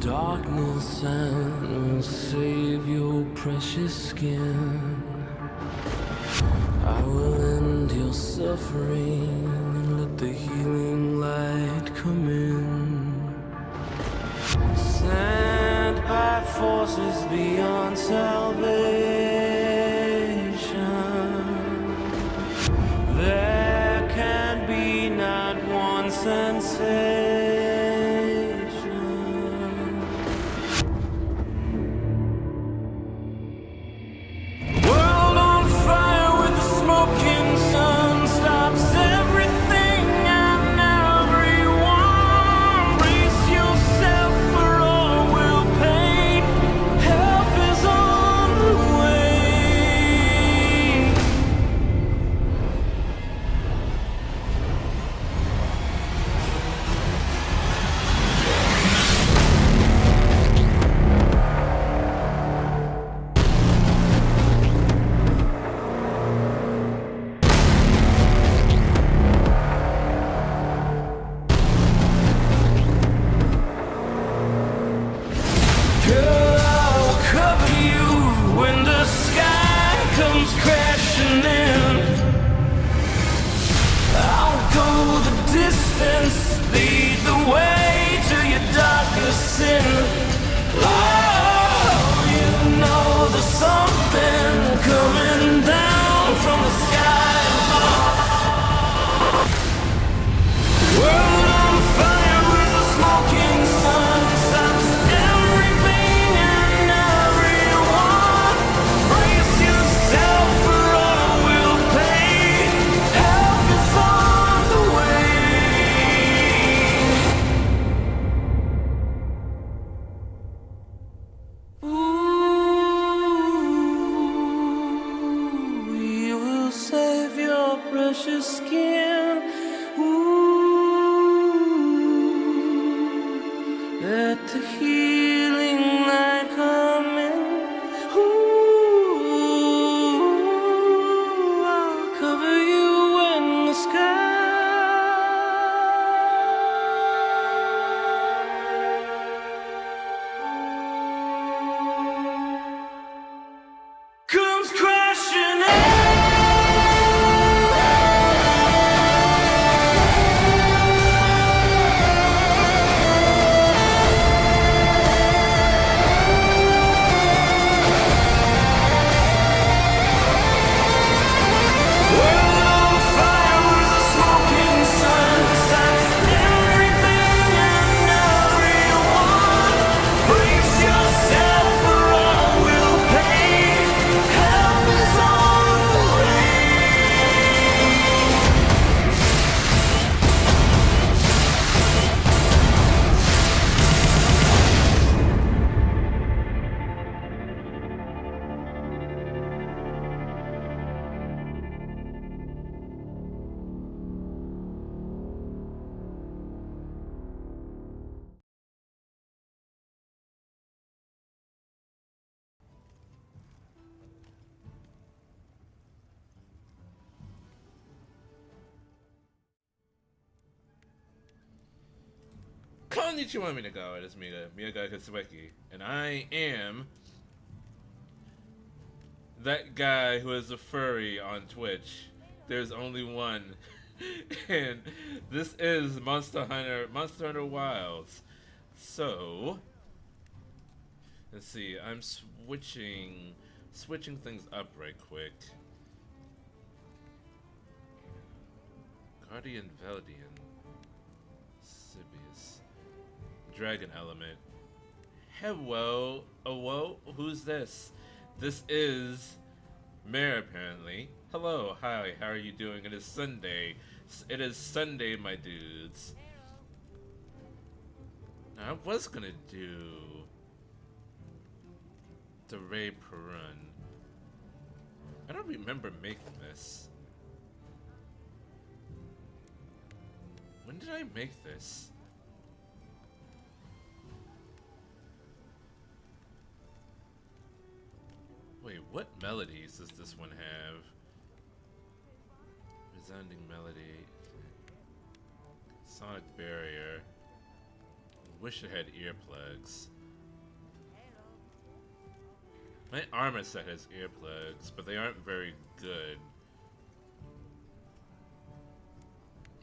darkness and will save your precious skin. I will end your suffering and let the healing light come in. Sent by forces beyond salvation, there can be not one sensation. World on fire with the smoking sun stops everything and everyone. Brace yourself for all will pay. Help is on the way. Girl, I'll cover you when the sky comes crashing in. I'll go the distance, lead the way to your darkest sin. Oh, you know there's something coming down from the sky above. World on fire with the smoking sun stops everything and everyone. Brace yourself for all will pay. Help is on the way. Ooh, we will save your precious skin. Ooh, let the healing light come in. Ooh, I'll cover you in the sky. Comes crashing in. World on fire with the smoking sun stops everything and everyone. Brace yourself for all will pay. Help is on the way. Konnichiwa Minaga, it is Miyaga Katsueki, and I am that guy who is a furry on Twitch. There's only one. And this is Monster Hunter Wilds. So, let's see, I'm switching things up right quick. Guardian Veldian. Sibius. Dragon Element. Hello. Oh, who's this? This is Mare, apparently. Hello, hi, how are you doing? It is Sunday. It is Sunday, my dudes. Now, I was gonna do the Ray Perun. I don't remember making this. When did I make this? Wait, what melodies does this one have? Resounding melody. Sonic barrier. Wish it had earplugs. My armor set has earplugs, but they aren't very good.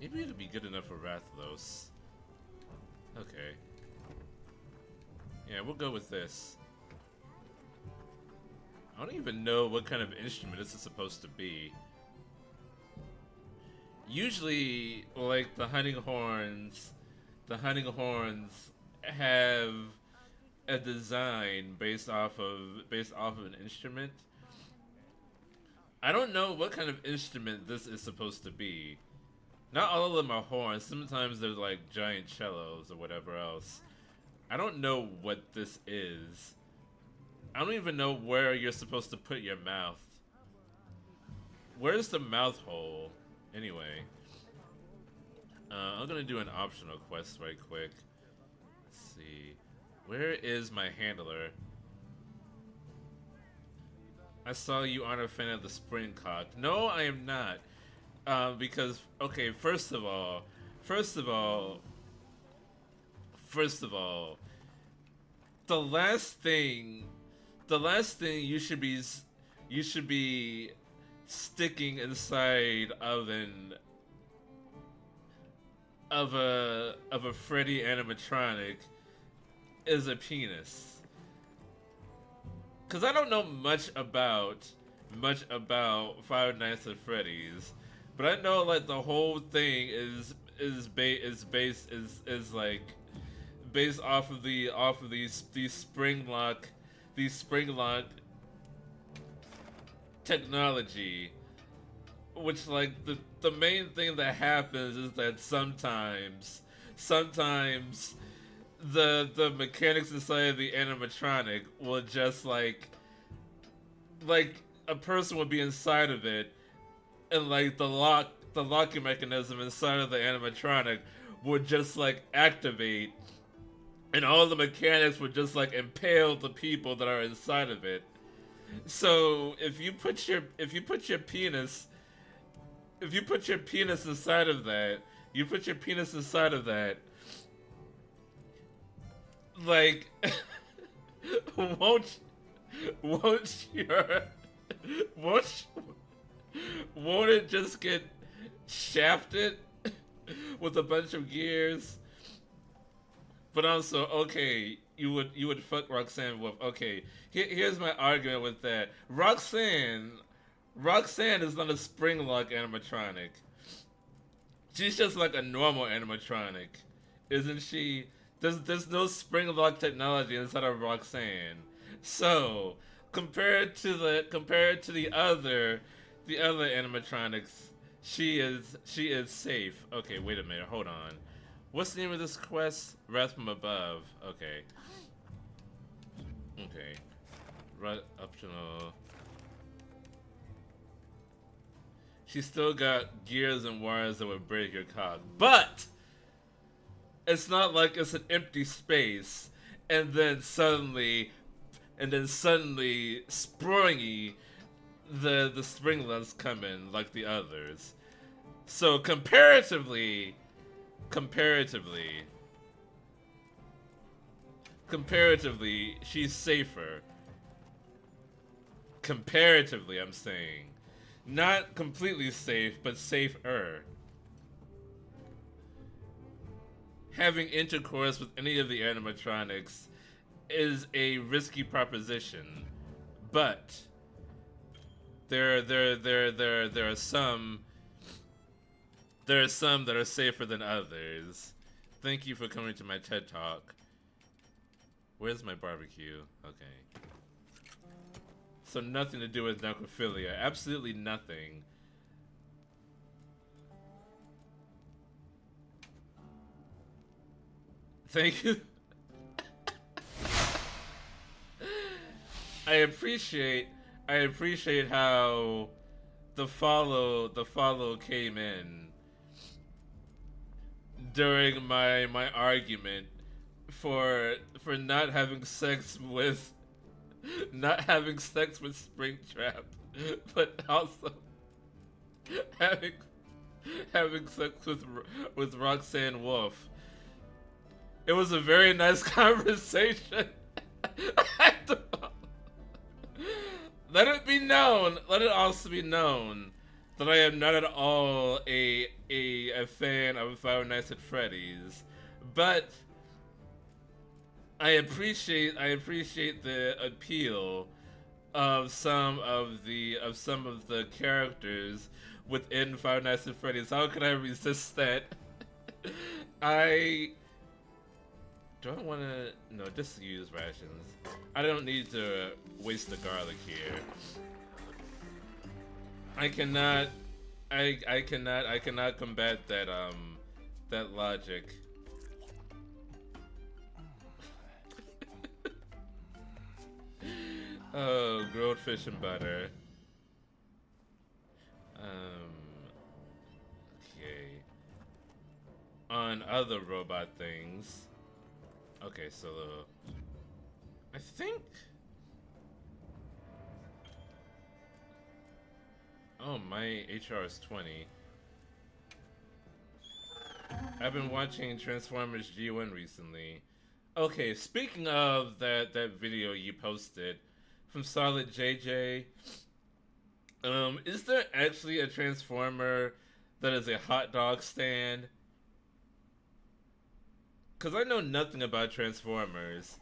Maybe it'll be good enough for Rathlos. Okay. Yeah, we'll go with this. I don't even know what kind of instrument this is supposed to be. Usually, like the hunting horns have a design based off of an instrument. I don't know what kind of instrument this is supposed to be. Not all of them are horns. Sometimes they're like giant cellos or whatever else. I don't know what this is. I don't even know where you're supposed to put your mouth. Where's the mouth hole? Anyway. I'm gonna do an optional quest right quick. Let's see. Where is my handler? I saw you aren't a fan of the spring cock. No, I am not. Because, okay, first of all, the last thing you should be sticking inside of a Freddy animatronic is a penis. Cause I don't know much about Five Nights at Freddy's, but I know like the whole thing is like based off of these spring lock technology, which like the main thing that happens is that sometimes the mechanics inside of the animatronic will just like a person would be inside of it, and like the locking mechanism inside of the animatronic would just like activate, and all the mechanics would just like impale the people that are inside of it. So if you put your penis inside of that, like won't it just get shafted with a bunch of gears? But also, okay, you would fuck Roxanne Wolf. Okay, here's my argument with that. Roxanne is not a spring lock animatronic. She's just like a normal animatronic, isn't she? There's no spring lock technology inside of Roxanne. So compared to the other animatronics, she is safe. Okay, wait a minute, hold on. What's the name of this quest? Wrath from Above. Okay. Okay. Right, optional. She's still got gears and wires that would break your cock. But it's not like it's an empty space and then suddenly springy the springlets come in like the others. So comparatively, she's safer. Comparatively, I'm saying. Not completely safe, but safer. Having intercourse with any of the animatronics is a risky proposition, but there are some that are safer than others. Thank you for coming to my TED Talk. Where's my barbecue? Okay. So nothing to do with necrophilia. Absolutely nothing. Thank you. I appreciate how the follow came in during my argument for not having sex with Springtrap, but also having sex with Roxanne Wolf. It was a very nice conversation. let it be known. Let it also be known that I am not at all a fan of Five Nights at Freddy's, but I appreciate the appeal of some of the characters within Five Nights at Freddy's. How can I resist that? I want to no, just use rations. I don't need to waste the garlic here. I cannot combat that logic. Oh, grilled fish and butter. Okay. On other robot things. Okay, so I think. Oh, my HR is 20. I've been watching Transformers G1 recently. Okay, speaking of that video you posted from Solid JJ, is there actually a Transformer that is a hot dog stand? Cause I know nothing about Transformers.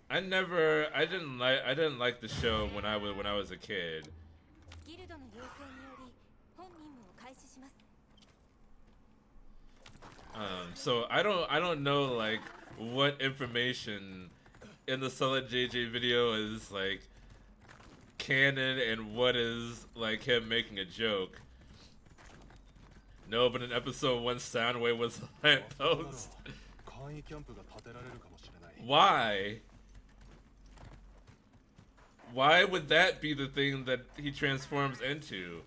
I didn't like the show when I was a kid. So I don't know like what information in the Solid JJ video is like canon and what is like him making a joke. No, but in episode 1, Soundwave was a lamppost. Why? Why would that be the thing that he transforms into?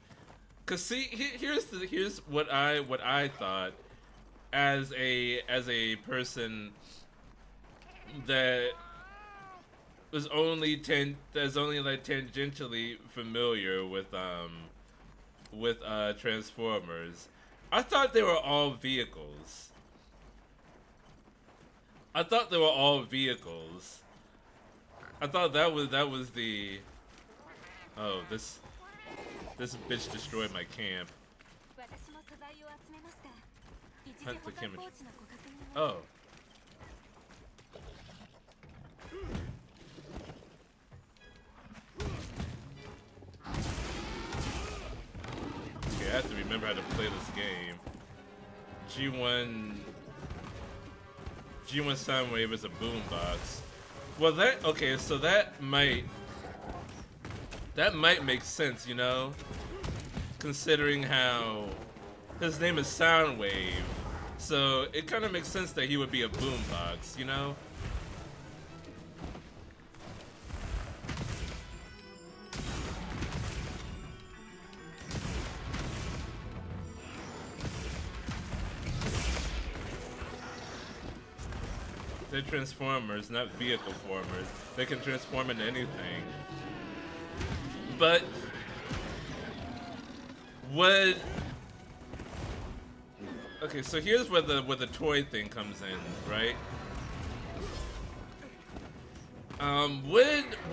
Cause see, here's what I thought as a person that was only like tangentially familiar with Transformers. I thought they were all vehicles. I thought that was the. Oh, this bitch destroyed my camp. Hunt the chemistry. Oh. Okay, I have to remember how to play this game. G1 Soundwave is a boombox. Well, so that might make sense, you know? Considering how his name is Soundwave. So it kind of makes sense that he would be a boombox, you know? They're Transformers, not vehicle formers. They can transform into anything. But what? Okay, so here's where the toy thing comes in, right?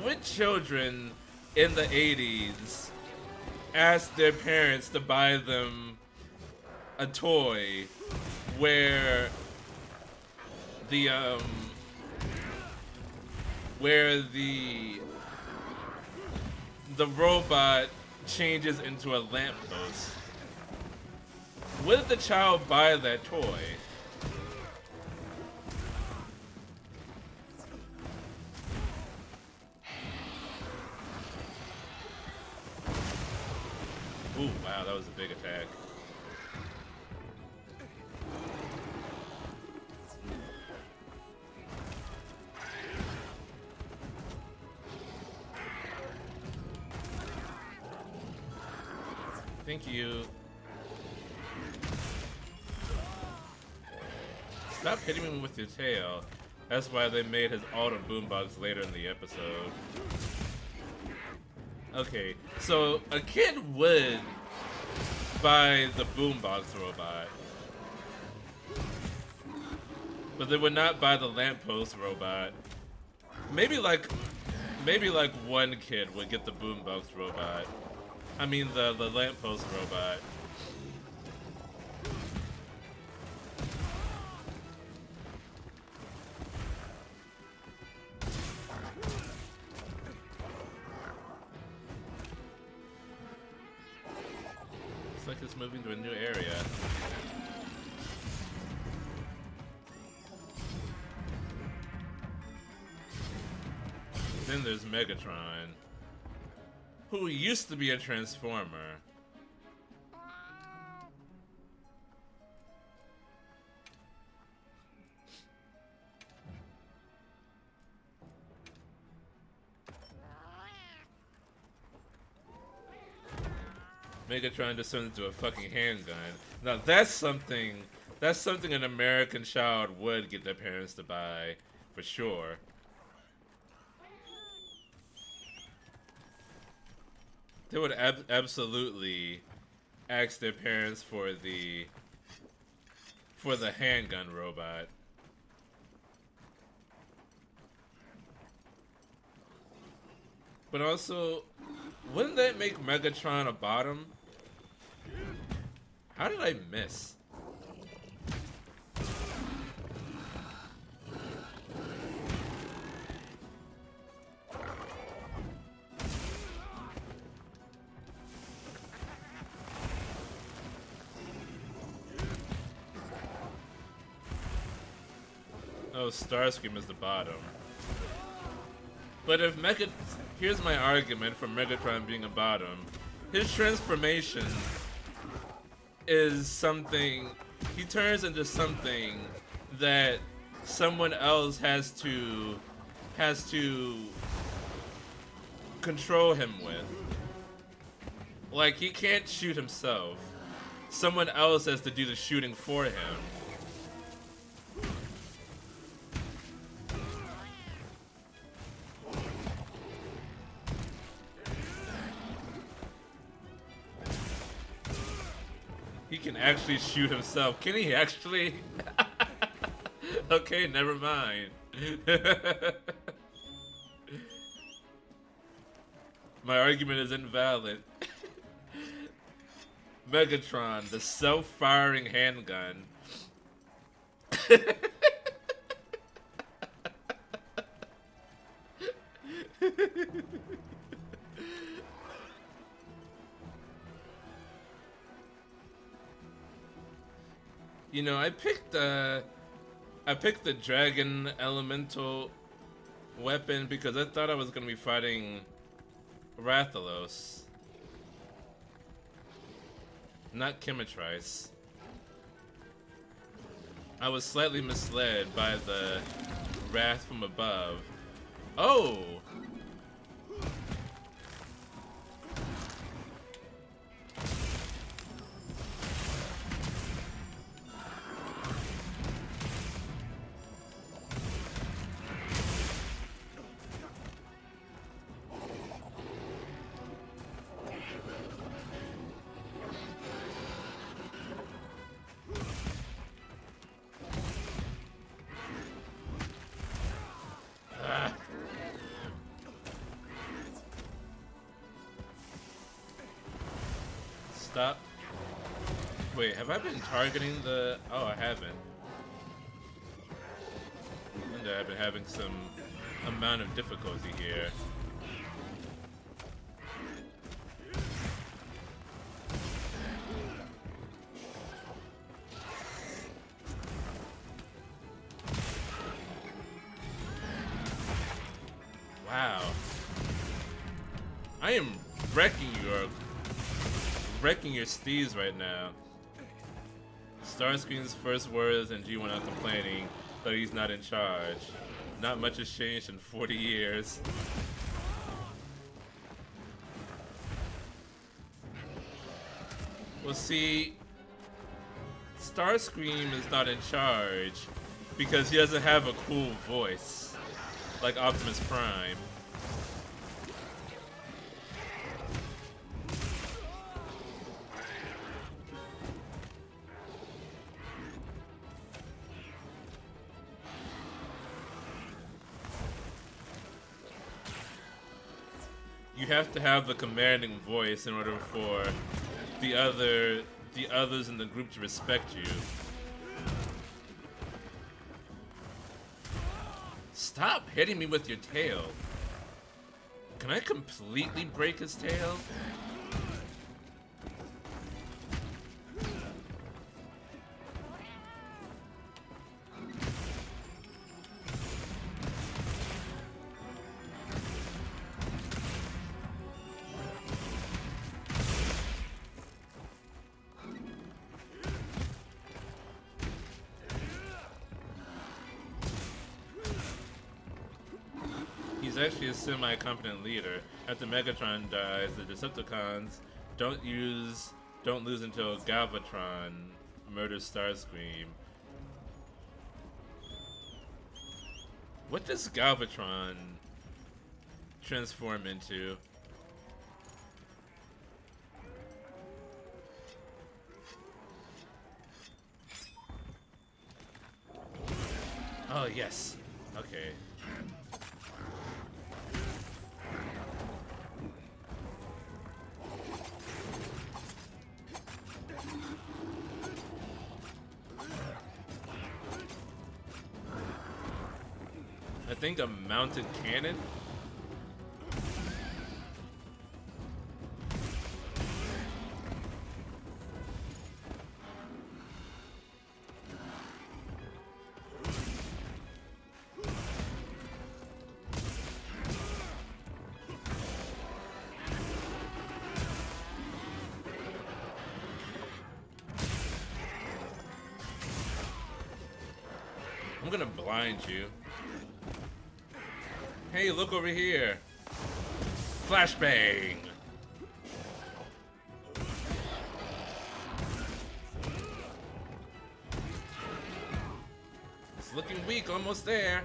Would children in the 80s ask their parents to buy them a toy where the robot changes into a lamppost? Would the child buy that toy? Ooh, wow, that was a big attack. Thank you. Stop hitting me with your tail. That's why they made his auto boombox later in the episode. Okay, so a kid would buy the boombox robot, but they would not buy the lamppost robot. Maybe like maybe like one kid would get the boombox robot. I mean the lamppost robot. Looks like it's moving to a new area. Then there's Megatron, who used to be a Transformer. Megatron just turned into a fucking handgun. Now that's something an American child would get their parents to buy, for sure. They would absolutely ask their parents for the handgun robot. But also, wouldn't that make Megatron a bottom? How did I miss? Oh, Starscream is the bottom. But if here's my argument for Megatron being a bottom. His transformation is something, he turns into something that someone else has to control him with. Like, he can't shoot himself. Someone else has to do the shooting for him. He can actually shoot himself. Can he actually? Okay, never mind. My argument is invalid. Megatron, the self-firing handgun. You know, I picked the dragon elemental weapon because I thought I was gonna be fighting Rathalos, not Chemitrice. I was slightly misled by the wrath from above. Oh! Stop. Wait, have I been targeting the... Oh, I haven't. I wonder I've been having some amount of difficulty here. Wow. I am wrecking your steeds right now. Starscream's first words and G1 out complaining that he's not in charge. Not much has changed in 40 years. Well, see, Starscream is not in charge because he doesn't have a cool voice like Optimus Prime. You have to have the commanding voice in order for the others in the group to respect you. Stop hitting me with your tail. Can I completely break his tail? He's actually a semi-competent leader. After Megatron dies, the Decepticons don't lose until Galvatron murders Starscream. What does Galvatron transform into? Oh yes. Okay. I think a mounted cannon? I'm gonna blind you. Hey, look over here. Flashbang. It's looking weak, almost there.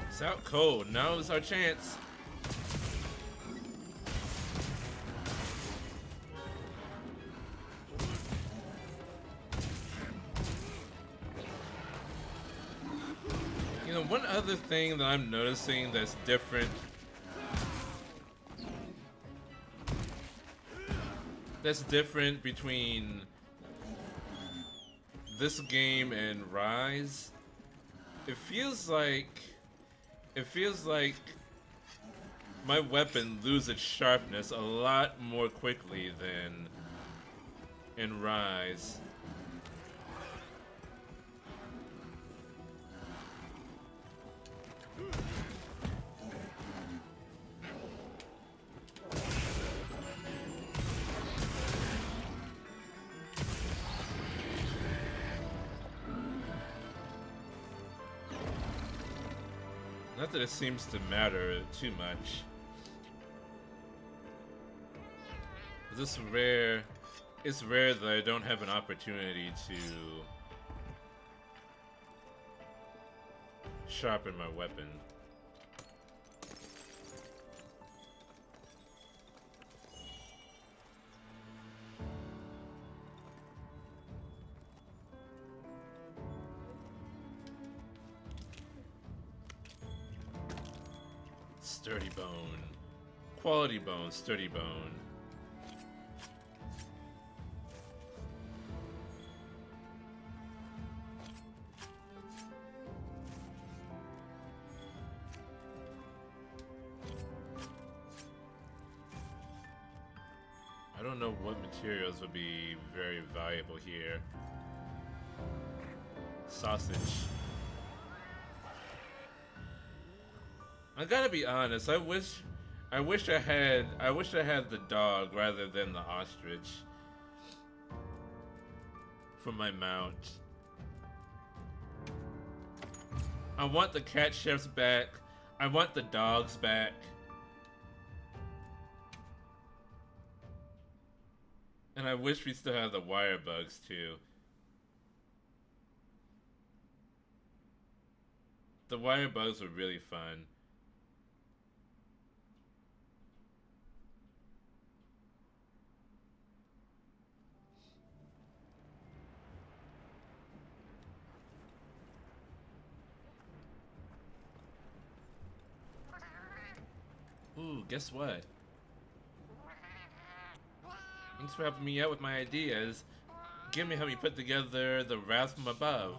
It's out cold. Now's our chance. You know, one other thing that I'm noticing that's different. That's different between this game and Rise. It feels like my weapon loses its sharpness a lot more quickly than in Rise. Not that it seems to matter too much. It's rare that I don't have an opportunity to sharpen my weapon. Sturdy bone. Quality bone, sturdy bone. I don't know what materials would be very valuable here. Sausage. I gotta be honest. I wish I had the dog rather than the ostrich for my mount. I want the cat chefs back. I want the dogs back. And I wish we still had the wire bugs too. The wire bugs were really fun. Ooh, guess what? Thanks for helping me out with my ideas. Give me help me put together the wrath from above.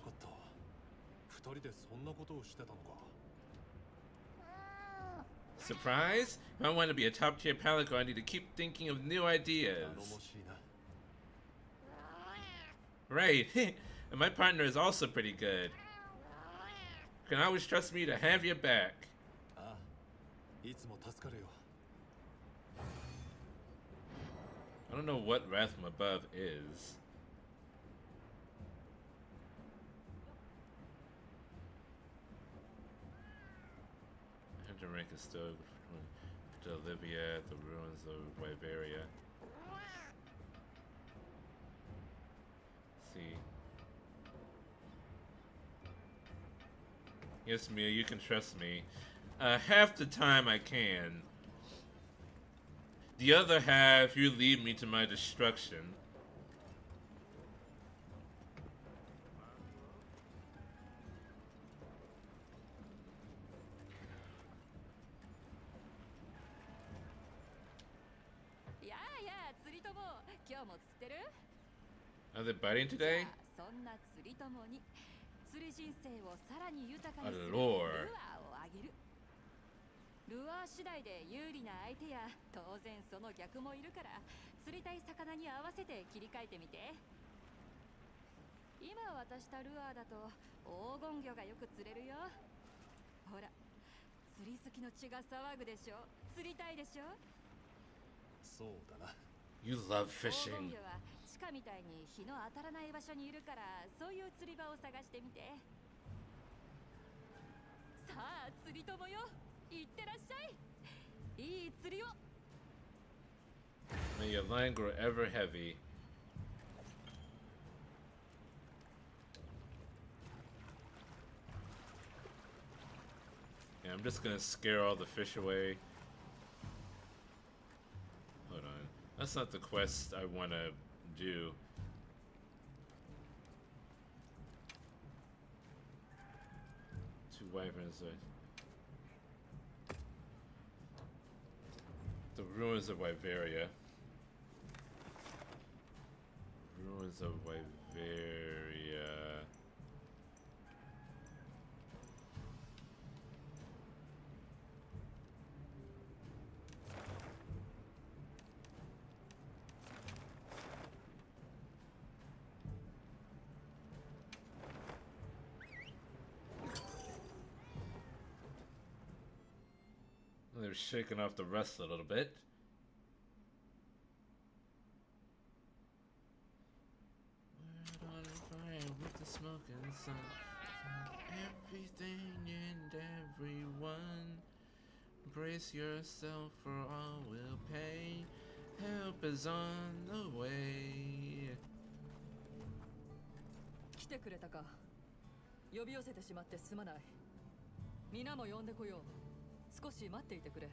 Surprise? If I want to be a top tier palico, I need to keep thinking of new ideas. Right, and my partner is also pretty good. You can always trust me to have your back. I don't know what wrath from above is. Rank is still to Olivia at the ruins of Wyveria. Let's see. Yes, Mia, you can trust me. Half the time I can. The other half, you lead me to my destruction. Are they biting today? A lure. ルアー次第で有利な相手や当然その逆もいるから釣りたい魚に合わせて切り替えてみて。今渡したルアーだと黄金魚がよく釣れるよ。ほら、釣り好きの血が騒ぐでしょ。釣りたいでしょ。そうだな。You love fishing. 黄金魚は地下みたいに日の当たらない場所にいるからそういう釣り場を探してみて。さあ釣り友よ。 いってらっしゃい。いい釣りを。 May your line grow ever heavy. Yeah, I'm just gonna scare all the fish away. Hold on. That's not the quest I wanna do. Two wyverns. The ruins of Wyveria. Ruins of Wyveria. They're shaking off the rust a little bit. We're on fire with the smoke and sun. Everything and everyone. Brace yourself for all will pay. Help is on the way. 来てくれたか。呼び寄せてしまってすまない。皆も呼んでこよう。 少し待っていてくれ。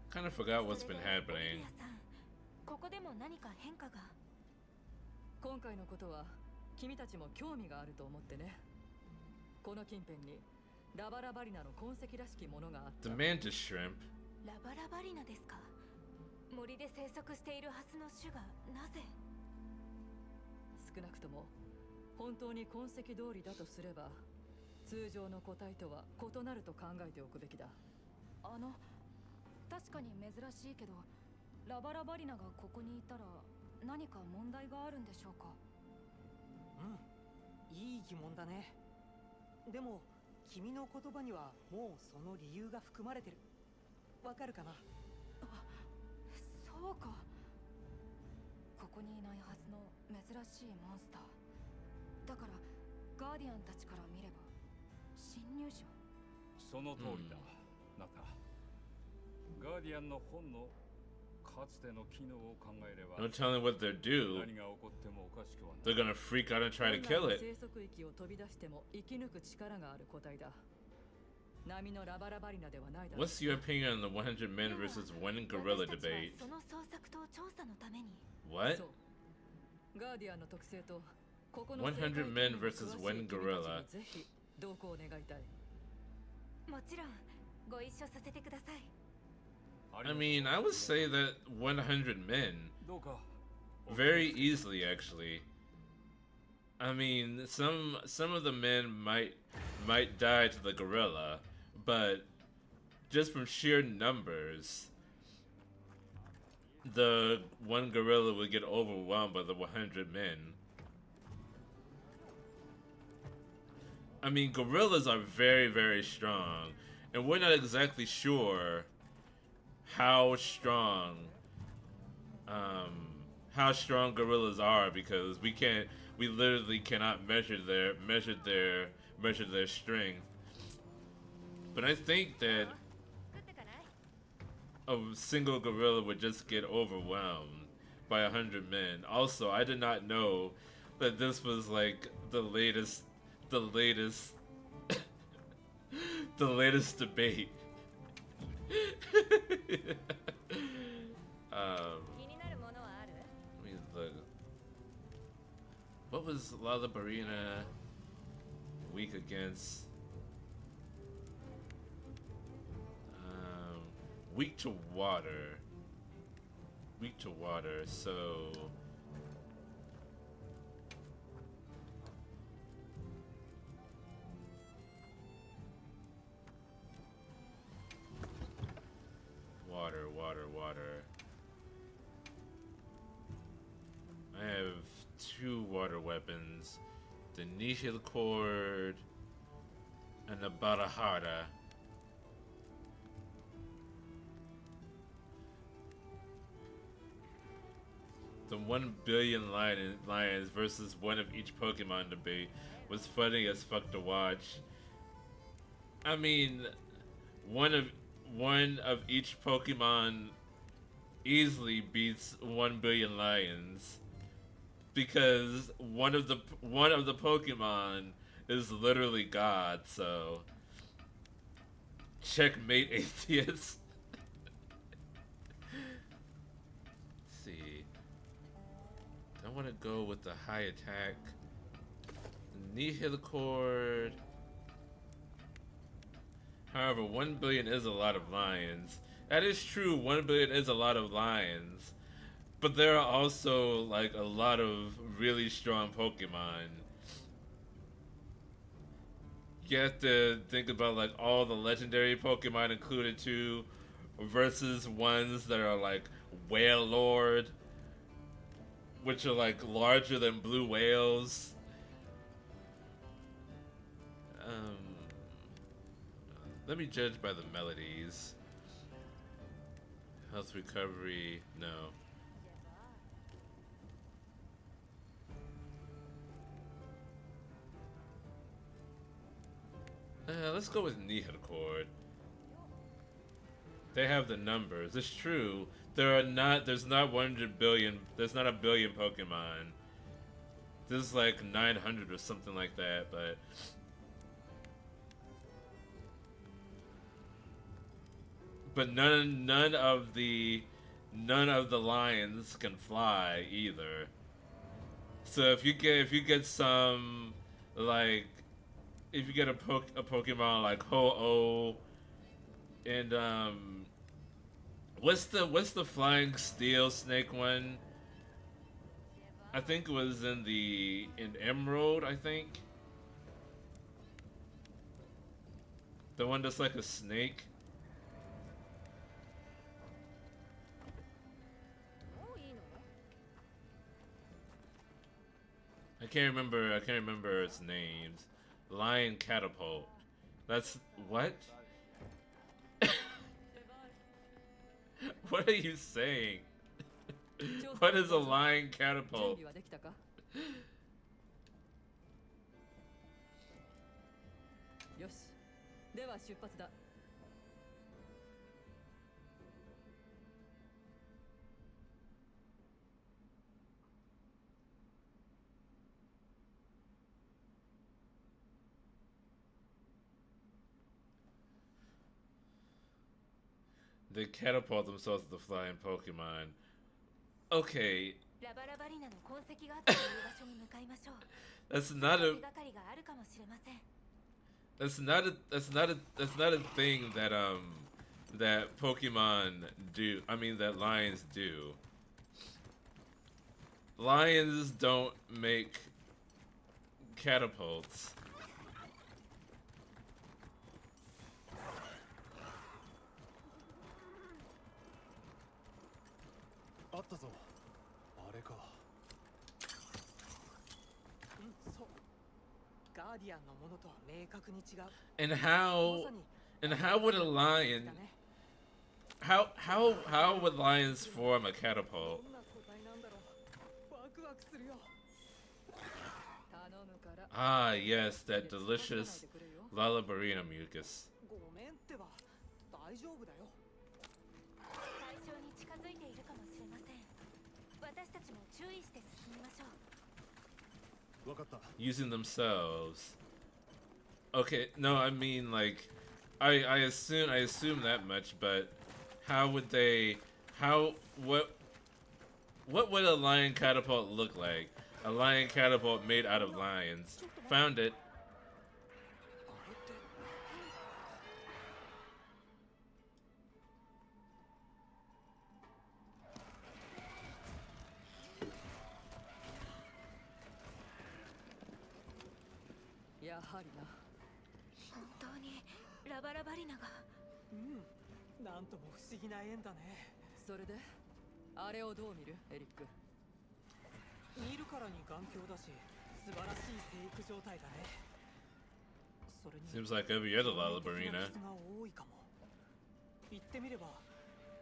Kind of forgot what's been happening. ここでも何か変化が。今回のことは君たちも興味があると思ってね。この近辺にラバラバリナの痕跡らしきものがあった。 The mantis shrimp. ラバラバリナですか。森で生息しているはずの種がなぜ。 少なくとも本当に痕跡通りだとすれば通常の個体とは異なると考えておくべきだ。確かに珍しいけどラバラバリナがここにいたら何か問題があるんでしょうか。いい疑問だね。でも君の言葉にはもうその理由が含まれてる。わかるかな。そうか。 ここにいないはずの珍しいモンスターだからガーディアンたちから見れば侵入者。そその通りだ、なんだ。ガーディアンの本のかつての機能を考えれば No telling what they'll do. 何が起こってもおかしくはない。 They're gonna freak out and try to kill 本来の it. 生息域を飛び出しても生き抜く力がある個体だ。波のラバラバリナではないだろう。 What's your opinion on the 100 men versus one gorilla debate? その捜索と調査のために What? そうガーディアンの特性とここの100 men versus one gorilla. ぜひ同行を願いたい。もちろんご一緒させてください。 I mean, I would say that 100 men どうか very easily, actually. I mean, some of the men might die to the gorilla, but just from sheer numbers, the one gorilla would get overwhelmed by the 100 men. I mean, gorillas are very, very strong, and we're not exactly sure how strong gorillas are because we literally cannot measure their strength. But I think that a single gorilla would just get overwhelmed by 100 men. Also, I did not know that this was like the latest debate. Let me look. What was Lala Barina weak against? Weak to water. Weak to water, so water. I have 2 water weapons, the Nihil Cord and the Barahara. The 1 billion lions versus one of each Pokemon debate was funny as fuck to watch. I mean, one of each Pokemon easily beats 1 billion lions because one of the Pokemon is literally God. So checkmate, atheist. Let's see. I want to go with the high attack. Nihil Cord. However, 1 billion is a lot of lions. That is true, 1 billion is a lot of lions. But there are also like a lot of really strong Pokemon. You have to think about like all the legendary Pokemon included too, versus ones that are like Whale Lord, which are like larger than blue whales. Let me judge by the melodies. Health recovery, no. Let's go with Nihil Cord. They have the numbers. It's true. There's not 100 billion, there's not a billion Pokemon. There's like 900 or something like that, but none of the lions can fly either. So if you get some like if you get a Pokemon like Ho-Oh and what's the flying steel snake one? I think it was in Emerald, I think. The one that's like a snake. I can't remember its names. Lion Catapult. That's what? What are you saying? What is a Lion Catapult? 準備はできたか？よし、では出発だ。They catapult themselves to the flying Pokemon. Okay, ラバラバリナの痕跡があったという場所に向かいましょう。 that's not 手 a がかりがあるかもしれません。 that's not a thing that that Pokemon do. I mean that lions do. Lions don't make catapults. あったぞ。あれか。そうガーディアンのものとは明確に違う。 And ま how さに and how would a lion だね。 how would lions form a catapult? どんな個体なんだろう。ワクワクするよ。頼むから。 Ah, yes, that delicious Lalabarina mucus. ごめんってば。大丈夫だよ。対象に近づいているかもしれません。私たちも注意して進みましょう。わかった。 Using themselves. Okay, no, I mean like I assume that much, but how would they what would a lion catapult look like? A lion catapult made out of lions. Found it. あれって。やはりな。本当にラバラバリナが。なんとも不思議な縁だね。それであれをどう見るエリック？見るからに眼鏡だし、素晴らしい生育状態だね。それに Seems like every other Lalabarina. 傷が多いかも。言ってみれば、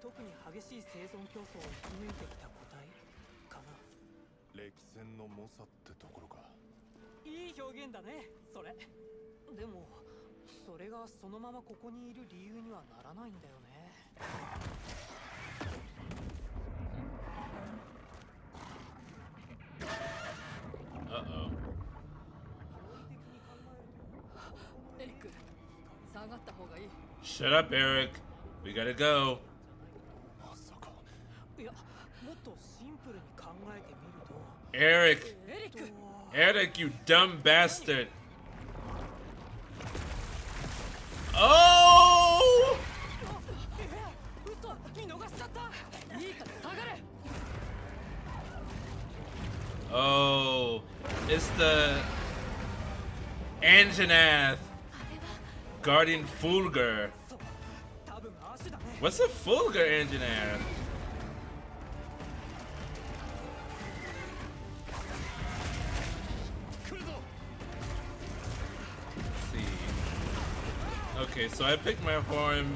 特に激しい生存競争を生き抜いてきた個体かな。歴戦の猛者ってところか。いい表現だね、それ。でも、それがそのままここにいる理由にはならないんだよね。 Uh-oh. エリック、下がった方がいい。 Shut up, Eric. We gotta go. まさか。いや、もっとシンプルに考えてみると。 Eric. エリック、 Eric, you dumb bastard. Oh! 嘘、見逃しちゃった。いいから下がれ。 Oh, it's the Anjanath Guardian Fulgur. そう、多分アシュだね。 What's a Fulgur Anjanath? Let's see. Okay, so I picked my horn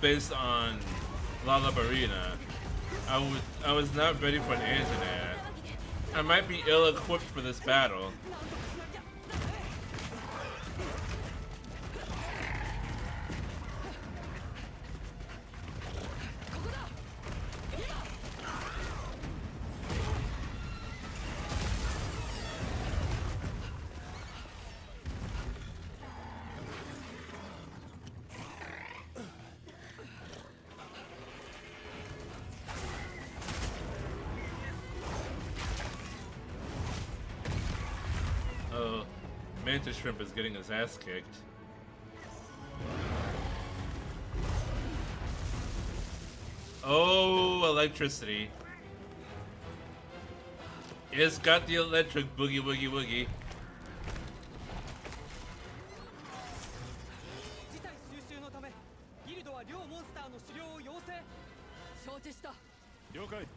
based on Lalabarina. I was not ready for an Anjanath. I might be ill-equipped for this battle. Oh, Mantis Shrimp is getting his ass kicked. Oh, electricity. It's got the electric boogie woogie woogie. 事態収集のため、ギルドは両モンスターの狩猟を要請。承知した。了解。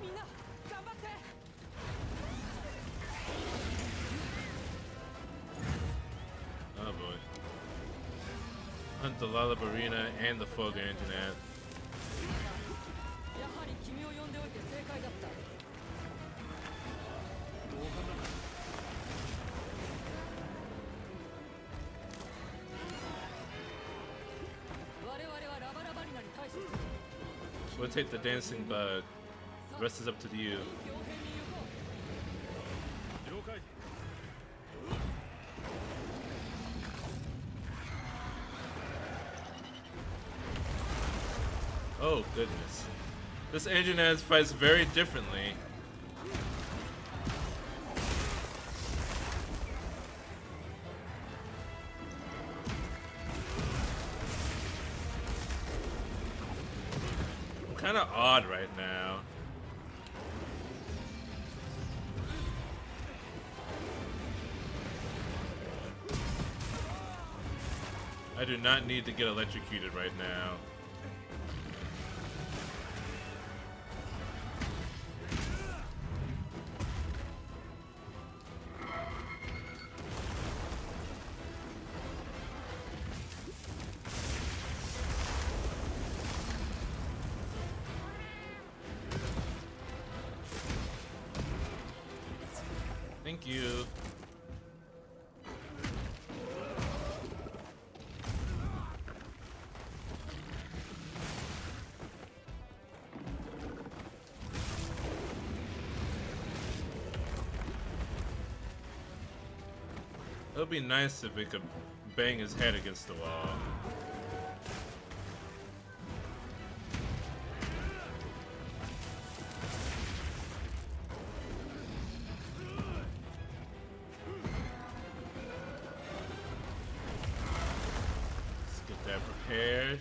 みんな、頑張って。 Oh boy. Hunt the Lalabarina and the Fulgur Anjanath. やはり君を呼んでおいて正解だった。We'll take the dancing bug. The rest is up to you. 了解 Oh goodness. This Anjanaz fights very differently. I'm kind of odd right now. I do not need to get electrocuted right now. Thank you. It would be nice if it could bang his head against the wall. Let's get that prepared.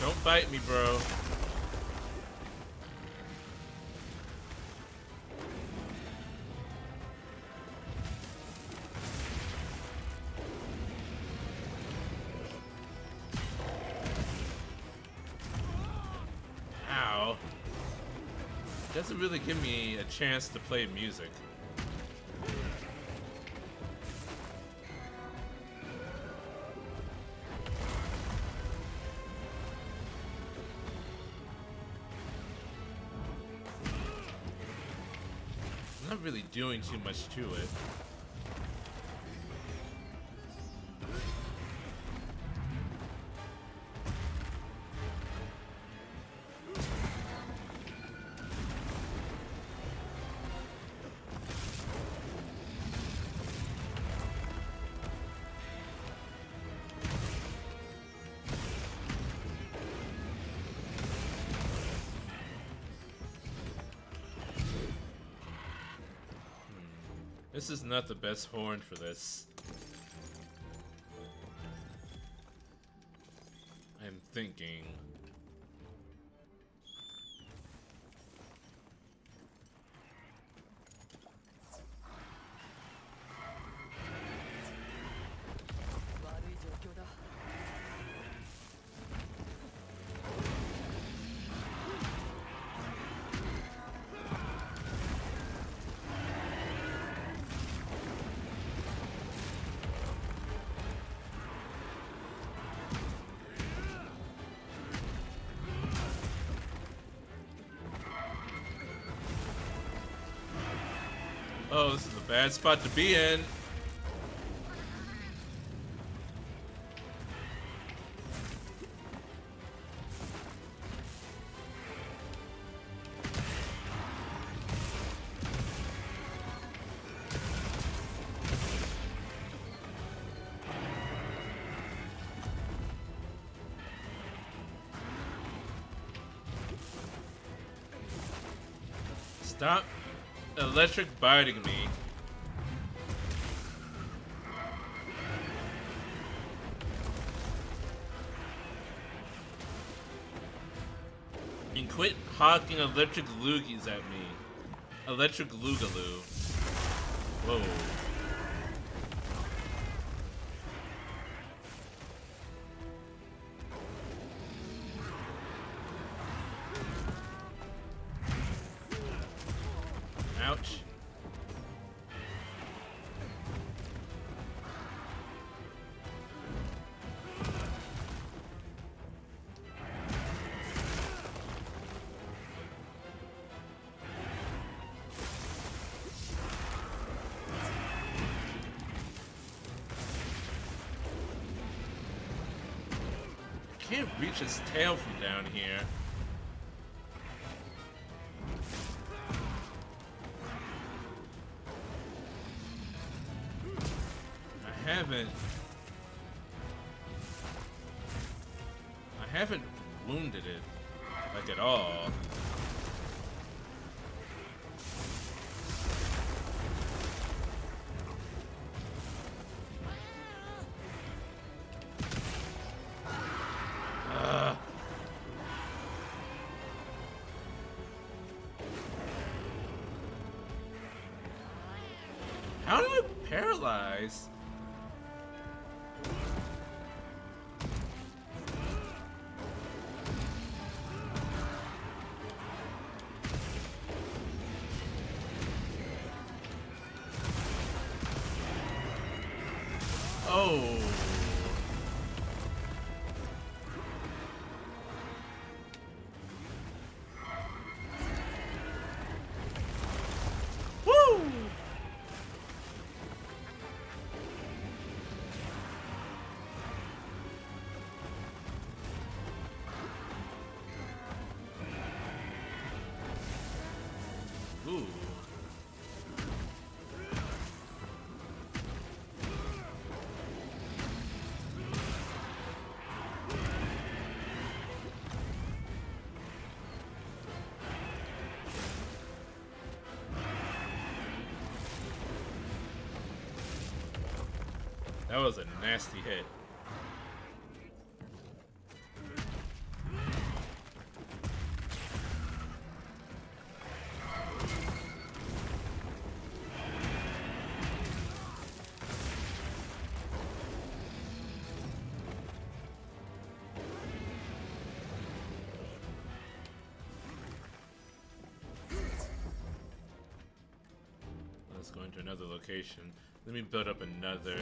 Don't bite me, bro. Ow. Doesn't really give me a chance to play music. I'm not really doing too much to it. This is not the best horn for this. I'm thinking. Oh, this is a bad spot to be in. Stop electric biting me. And quit hawking electric loogies at me. Electric loogaloo. Whoa. Ouch. can't reach his tail from down here. I haven't wounded it, like, at all. How do I paralyze? Oh. Woo! Ooh. That was a nasty hit. Let's go into another location. Let me build up another.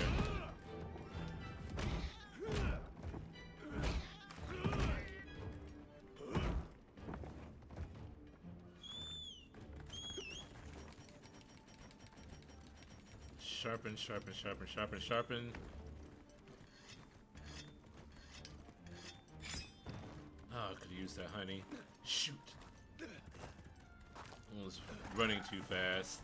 Sharpen, sharpen, sharpen, sharpen, sharpen. Oh, I could use that, honey. Shoot. I was running too fast.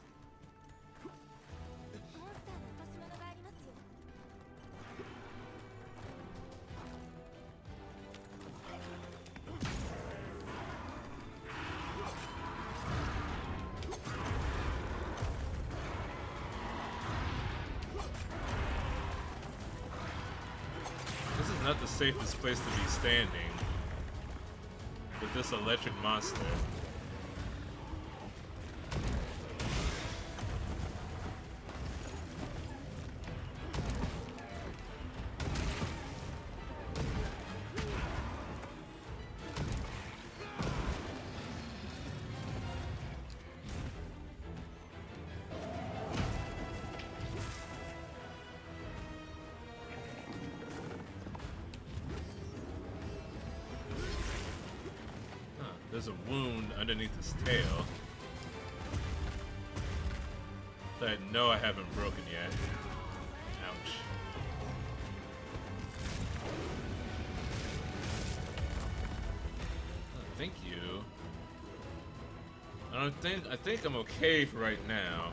This is not the safest place to be standing with this electric monster. There's a wound underneath his tail that I know I haven't broken yet. Ouch. Oh, thank you. I think I'm okay for right now.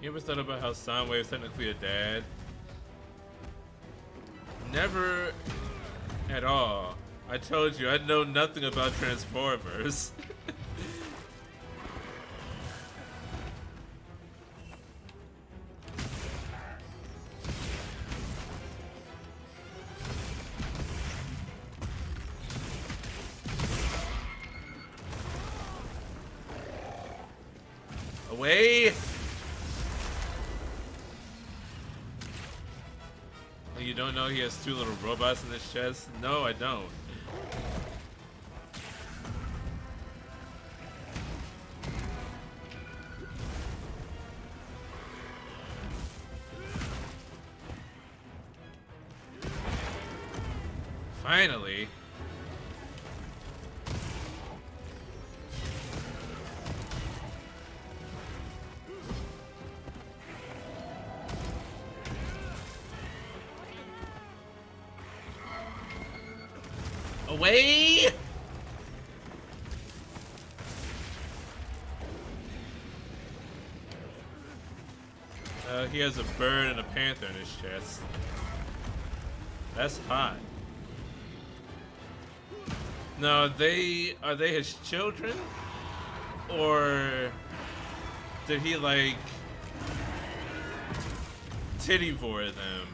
You ever thought about how Soundwave's technically a dad? Never at all. I told you, I know nothing about Transformers. Away! You don't know he has two little robots in his chest? No, I don't. Finally. Away! He has a bird and a panther in his chest. That's hot. No, are they his children? Or did he like titty-vor them?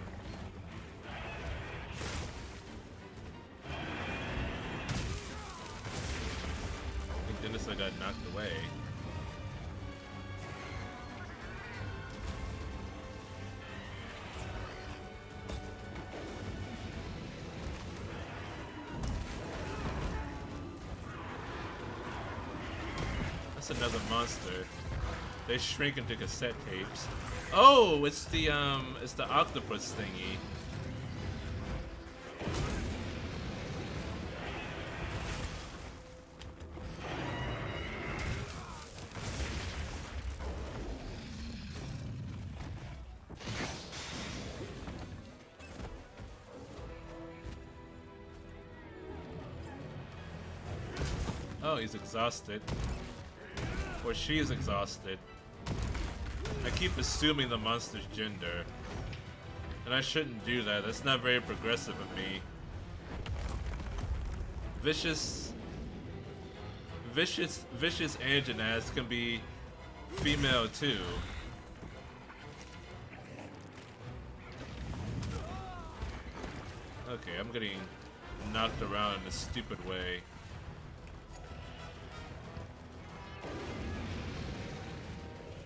I think Dennis got knocked away. That's another monster. They shrink into cassette tapes. Oh, it's the octopus thingy. Oh, he's exhausted. Or she's exhausted. I keep assuming the monster's gender. And I shouldn't do that. That's not very progressive of me. Vicious Anjanath can be female too. Okay, I'm getting knocked around in a stupid way.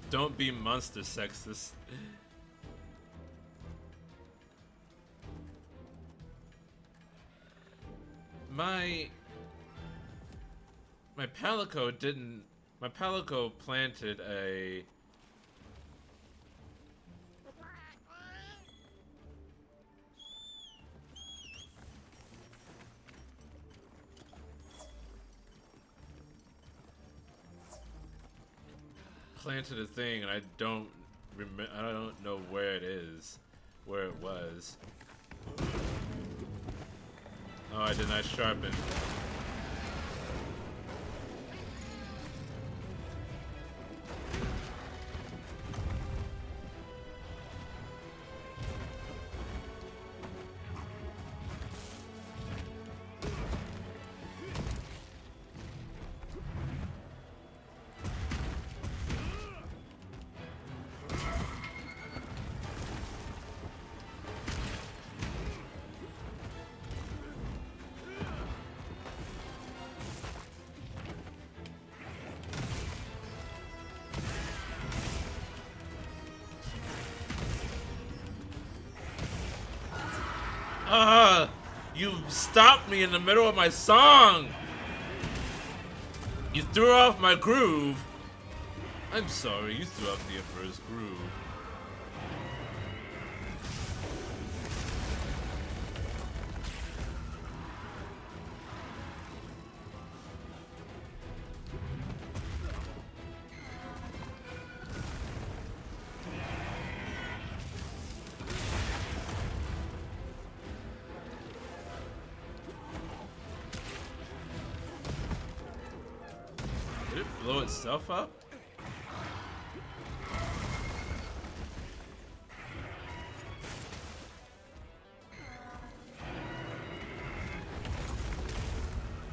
Don't be monster sexist. My Palico planted a thing, and I don't know where it is, where it was. Oh, I did not sharpen. You stopped me in the middle of my song! You threw off my groove! I'm sorry, you threw off the Emperor's groove. Blow itself up?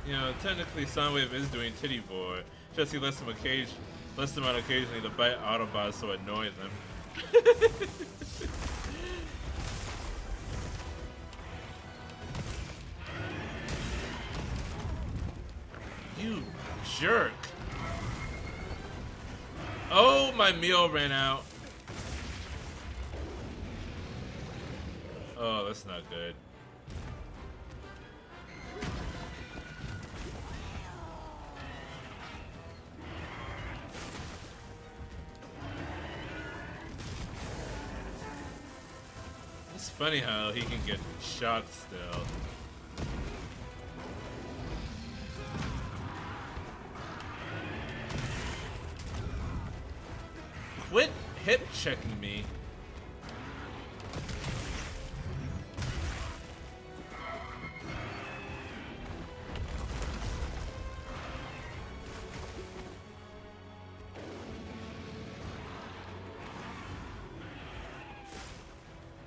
You know, technically Soundwave is doing titty-vor. Just he lets them out occasionally to bite Autobots so it annoys them. You jerk. Oh, my meal ran out. Oh, that's not good. It's funny how he can get shocked still. Quit hip checking me.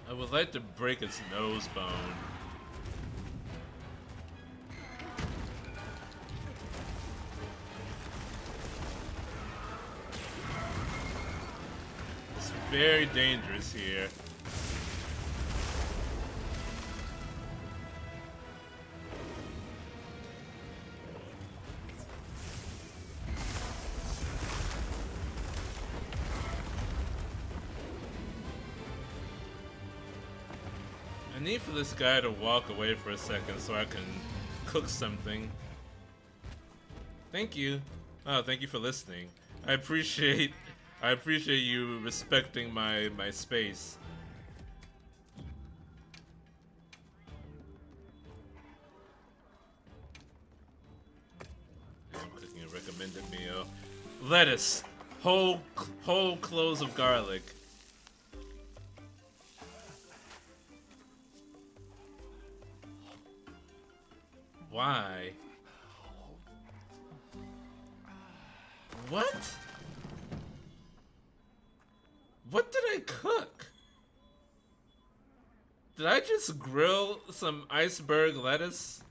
I would like to break its nose bone. It's very dangerous here. I need for this guy to walk away for a second so I can cook something. Thank you. Oh, thank you for listening. I appreciate you respecting my space. I'm cooking a recommended meal. Lettuce, whole cloves of garlic. Why? What? What did I cook? Did I just grill some iceberg lettuce?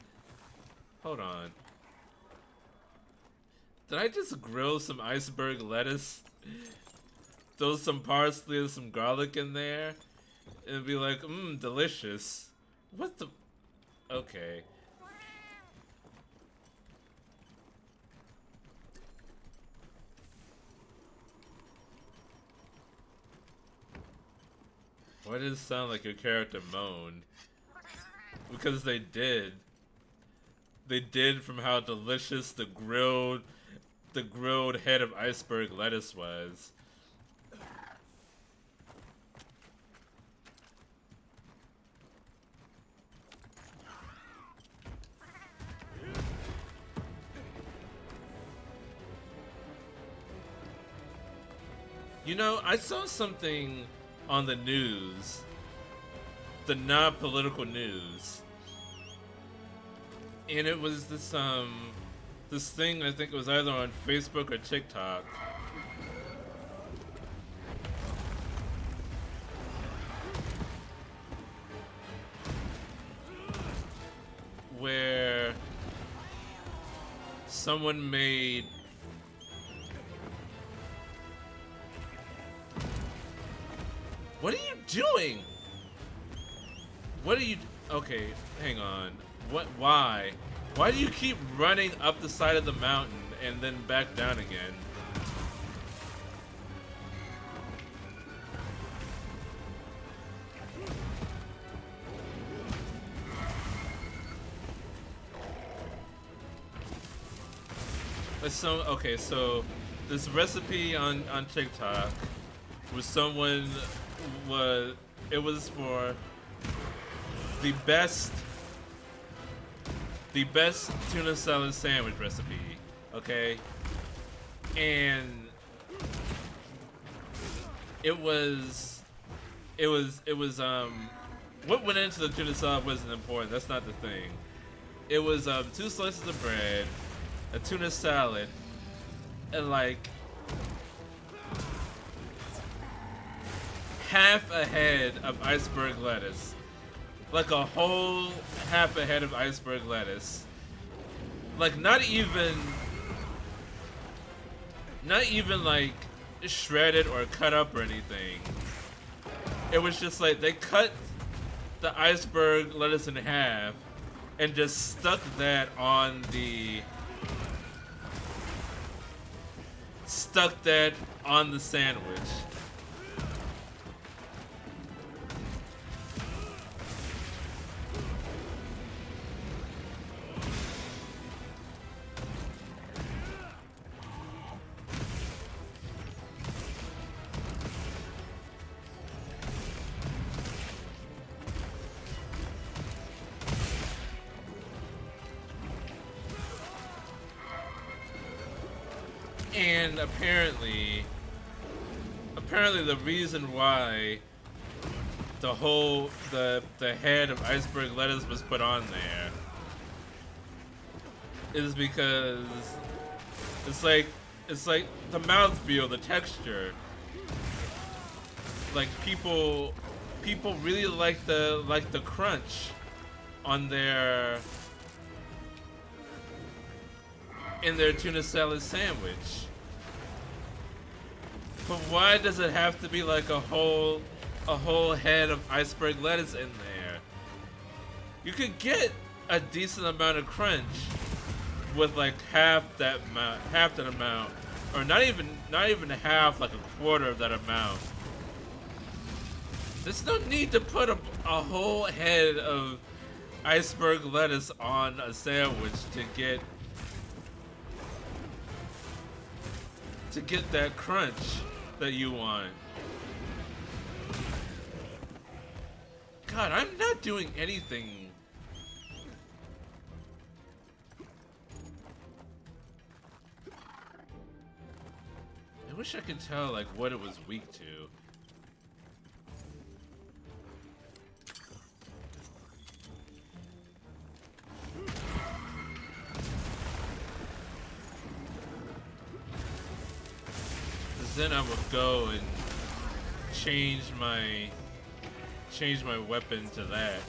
Hold on. Did I just grill some iceberg lettuce? Throw some parsley and some garlic in there? And be like, delicious. What the? Okay. Why does it sound like your character moaned? Because they did. They did from how delicious the grilled head of iceberg lettuce was. You know, I saw something on the news, the non-political news, and it was this thing, I think it was either on Facebook or TikTok, where someone made What are you doing? What are you? Okay, hang on. What? Why? Why do you keep running up the side of the mountain and then back down again? So okay, so this recipe on TikTok was someone it was for the best tuna salad sandwich recipe, okay? And it was what went into the tuna salad wasn't important. That's not the thing. It was 2 slices of bread, a tuna salad, and like half a head of iceberg lettuce. Like a whole half a head of iceberg lettuce. Like not even like shredded or cut up or anything. It was just like they cut the iceberg lettuce in half and just stuck that on the sandwich. And apparently apparently the reason why the head of iceberg lettuce was put on there is because it's like the mouthfeel, the texture. Like people really like the crunch on in their tuna salad sandwich. But why does it have to be like a whole head of iceberg lettuce in there? You could get a decent amount of crunch with like half that amount, or not even half, like a quarter of that amount. There's no need to put a whole head of iceberg lettuce on a sandwich to get that crunch that you want. God, I'm not doing anything. I wish I could tell like what it was weak to. Then I would go and change my weapon to that.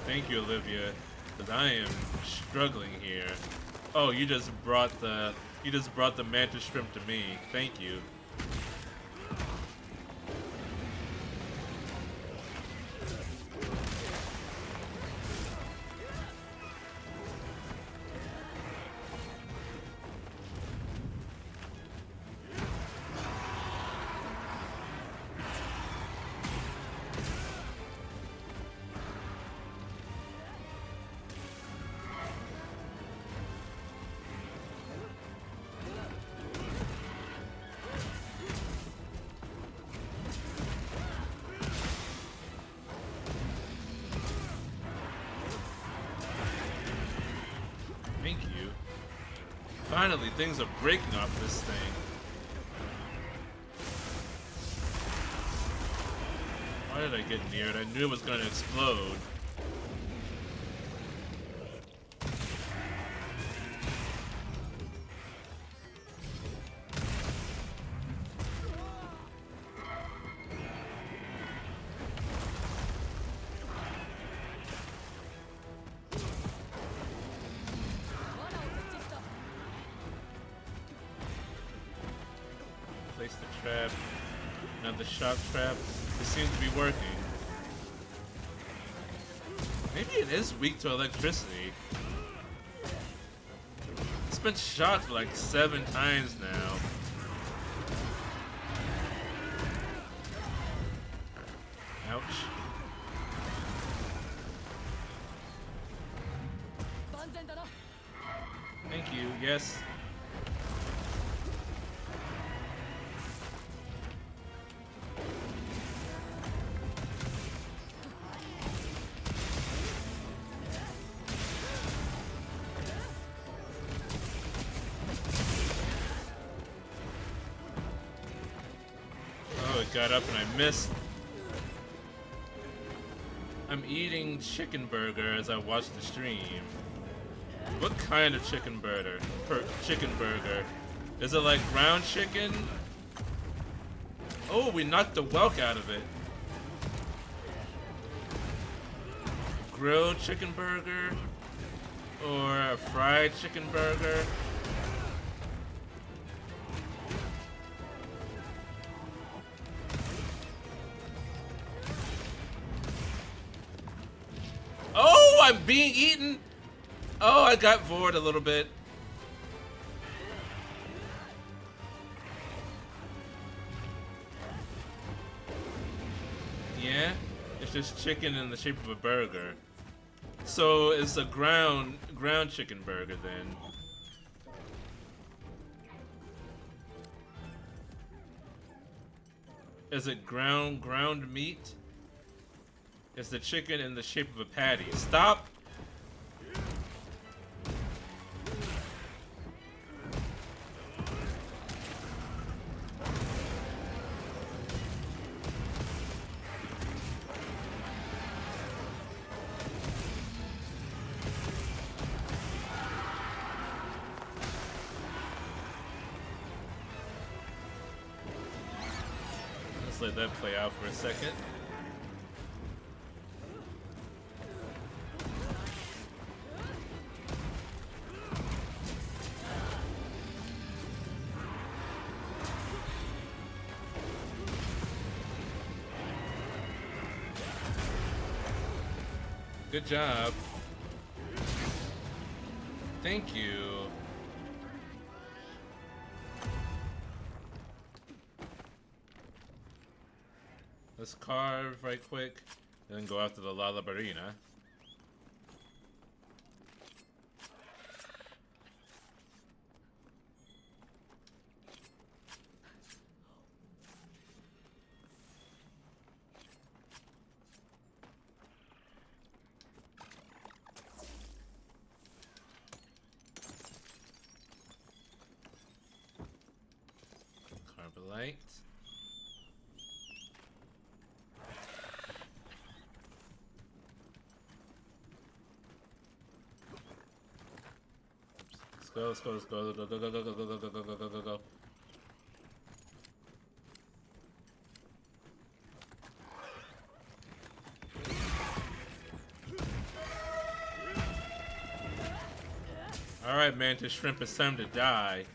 Thank you, Olivia, because I am struggling here. Oh, you just brought the mantis shrimp to me. Thank you. Finally, things are breaking off this thing. Why did I get near it? I knew it was going to explode. Place the trap. Now the shock trap. It seems to be working. Maybe it is weak to electricity. It's been shot like 7 times now. Ouch. Thank you, yes. Oh, it got up and I missed. I'm eating chicken burger as I watch the stream. What kind of chicken burger? Chicken burger? Is it like ground chicken? Oh, we knocked the whelk out of it. Grilled chicken burger? Or a fried chicken burger? Oh, I'm being eaten! Oh, I got bored a little bit. Yeah, it's just chicken in the shape of a burger. So it's a ground chicken burger then. Is it ground meat? It's the chicken in the shape of a patty. Stop! Let's let that play out for a second. Good job. Thank you. Let's carve right quick, then go after the Lalabarina. Carbolite. Let's go, let's go, let's go, go, go, go, go, go, go, go, go, go, go, go. Alright, Mantis Shrimp, it's time to die.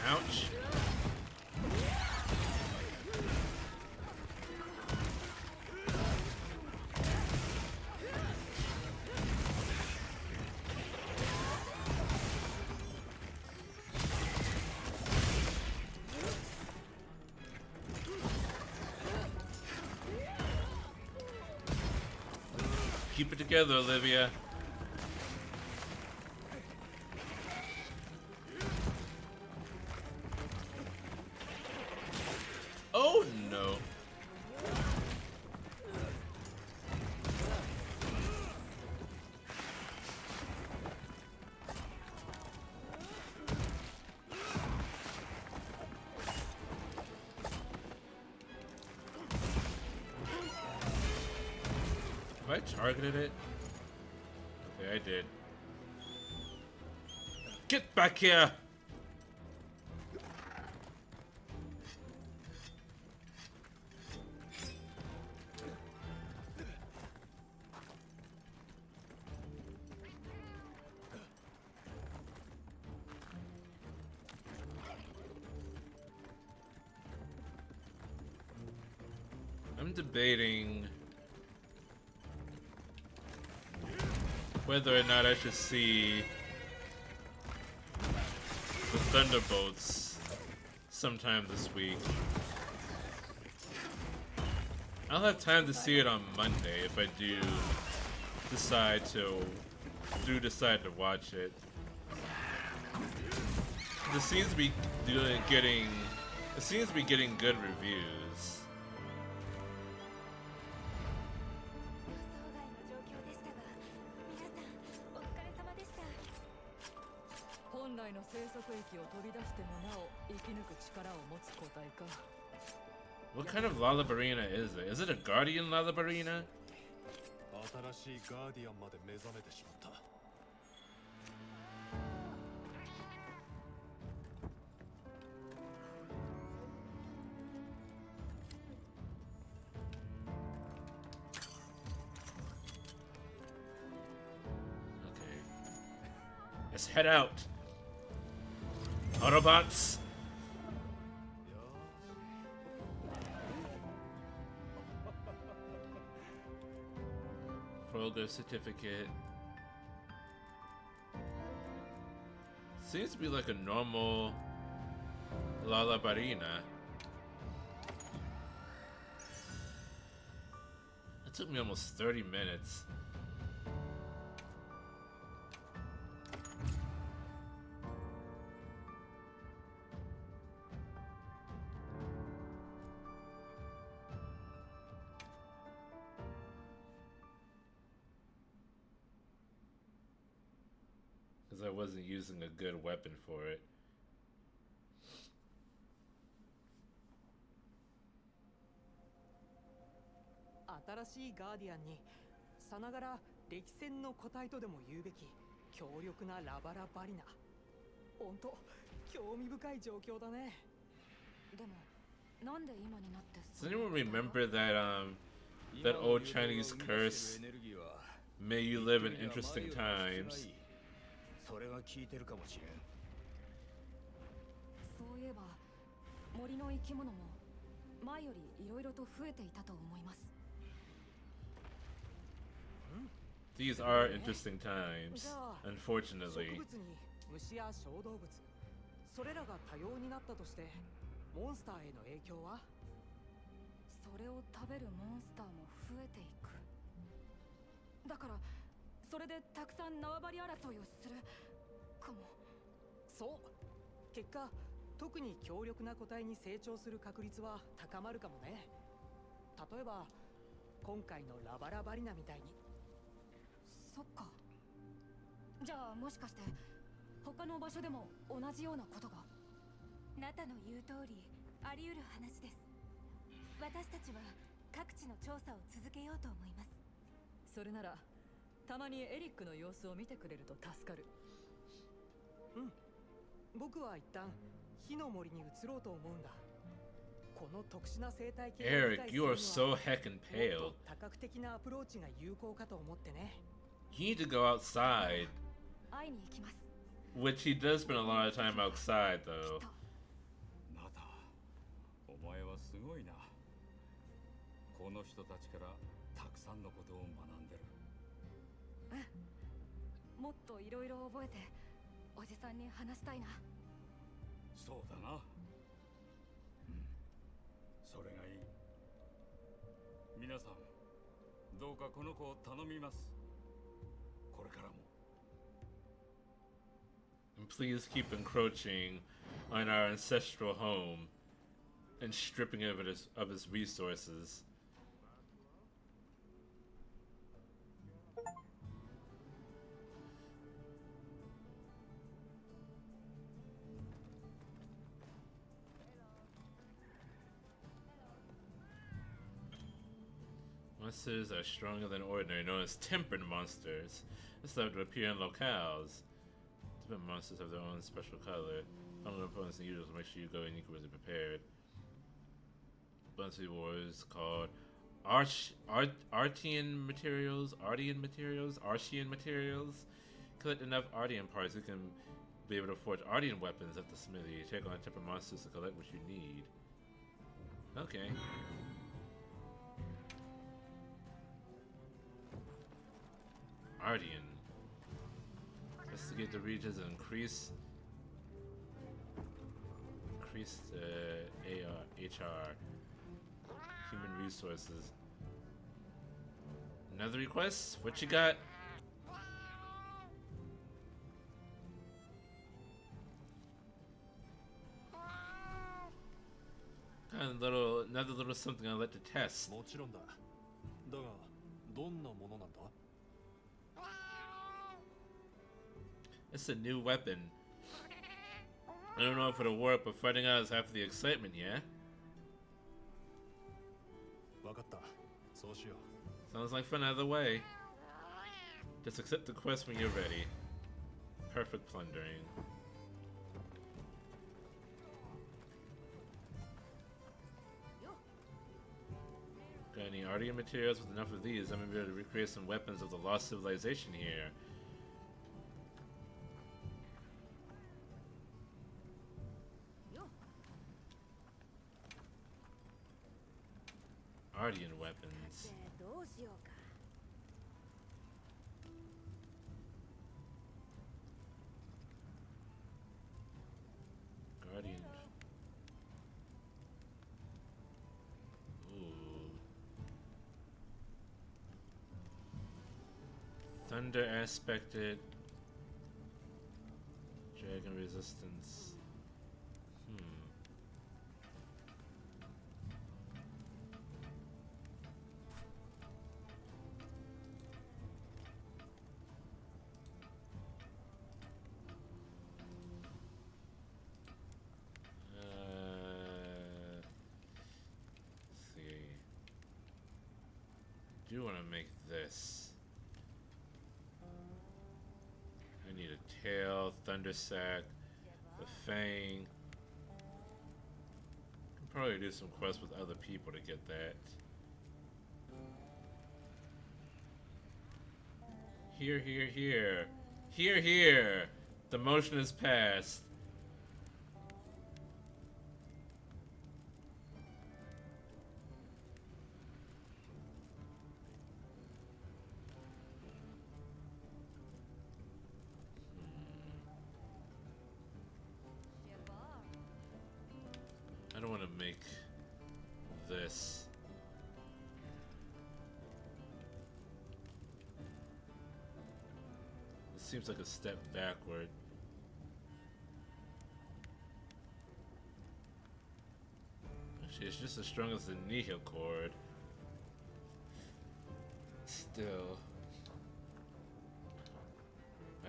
Ouch. Keep it together, Olivia. Oh no. Have I targeted it? Okay, I did. Get back here! I'm debating whether or not I should see the Thunderbolts sometime this week. I'll have time to see it on Monday if I do decide to watch it. It seems to be getting good reviews. 本来の生息域を飛び出してもなお生き抜く力を持つ個体か。 What kind of Lalabarina is it? Is it a Guardian Lalabarina? 新しいガーディアンまで目覚めてしまった。 Okay. Let's head out. Autobots. Progress certificate. seems to be like a normal Lalabarina. It took me almost 30 minutes. Because I wasn't using a good weapon for it. 新しいガーディアンにさながら歴戦の個体とでも言うべき強力なラバラバリナ。本当興味深い状況だね。でもなんで今になって Does anyone remember that old Chinese curse? May you live in interesting times. それが効いてるかもしれん。そういえば森の生き物も前よりいろいろと増えていたと思います。 These are interesting times, unfortunately. 植物に虫や小動物、それらが多様になったとしてモンスターへの影響は？それを食べるモンスターも増えていく。だからそれでたくさん縄張り争いをするかも。そう。結果特に強力な個体に成長する確率は高まるかもね。例えば今回のラバラバリナみたいに。そっか。じゃあもしかして他の場所でも同じようなことが？ナタの言う通りあり得る話です。私たちは各地の調査を続けようと思います。それならたまにエリックの様子を見てくれると助かる。うん。僕は一旦火の森に移ろうと思うんだ。この特殊な生態系を理解するには Eric, you are so heckin' も pale. っと多角的なアプローチが有効かと思ってね。 You need to go outside. 会いに行きます。 Which he does spend a lot of time outside, though. ナタ、お前はすごいな。この人たちからたくさんのことを学んでる。もっといろいろ覚えておじさんに話したいな。そうだな。うん、それがいい。皆さん、どうかこの子を頼みます。これからも。 And please keep encroaching on our ancestral home and stripping it of its resources. Monsters are stronger than ordinary, known as tempered monsters. This love to appear in locales. Different monsters have their own special color. Unlike opponents and users, make sure you go and equally prepared. Bunty Wars called Artian materials. Collect enough Artian parts, you can be able to forge Artian weapons at the smithy. Take on tempered monsters to collect what you need. Okay. Artian. Investigate the regions and increase HR, human resources. Another request? What you got? Another little something I'd like to test. もちろんだ。だがどんなものなんだ？ It's a new weapon. I don't know if it'll work, but fighting out is half the excitement, yeah? わかった。そうしよう。 Sounds like fun either way. Just accept the quest when you're ready. Perfect plundering. Got any Artian materials? With enough of these, I'm gonna be able to recreate some weapons of the lost civilization here. Artian weapons. どうしようか。Thunder aspected. Dragon resistance. Let's see. I do want to make this. I need a tail, thunder sack, a fang. Can probably do some quests with other people to get that. Here, here, here. Here, here. The motion is passed. I don't want to make this. It seems like a step backward. Actually, it's just as strong as the Nihil cord. Still,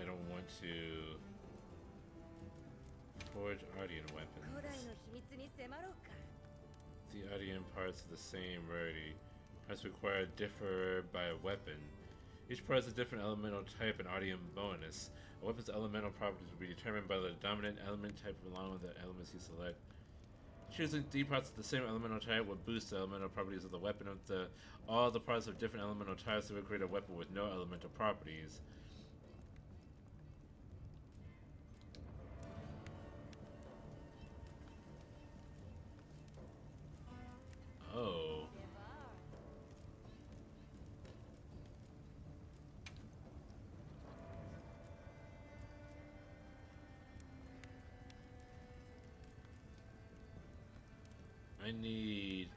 I don't want to forge Ardian weapons. The Ardian parts are the same rarity. Parts required differ by a weapon. Each part has a different elemental type and Ardian bonus. A weapon's elemental properties will be determined by the dominant element type along with the elements you select. Choosing 3 parts of the same elemental type will boost the elemental properties of the weapon. If all the parts of different elemental types, will create a weapon with no elemental properties. Oh. I need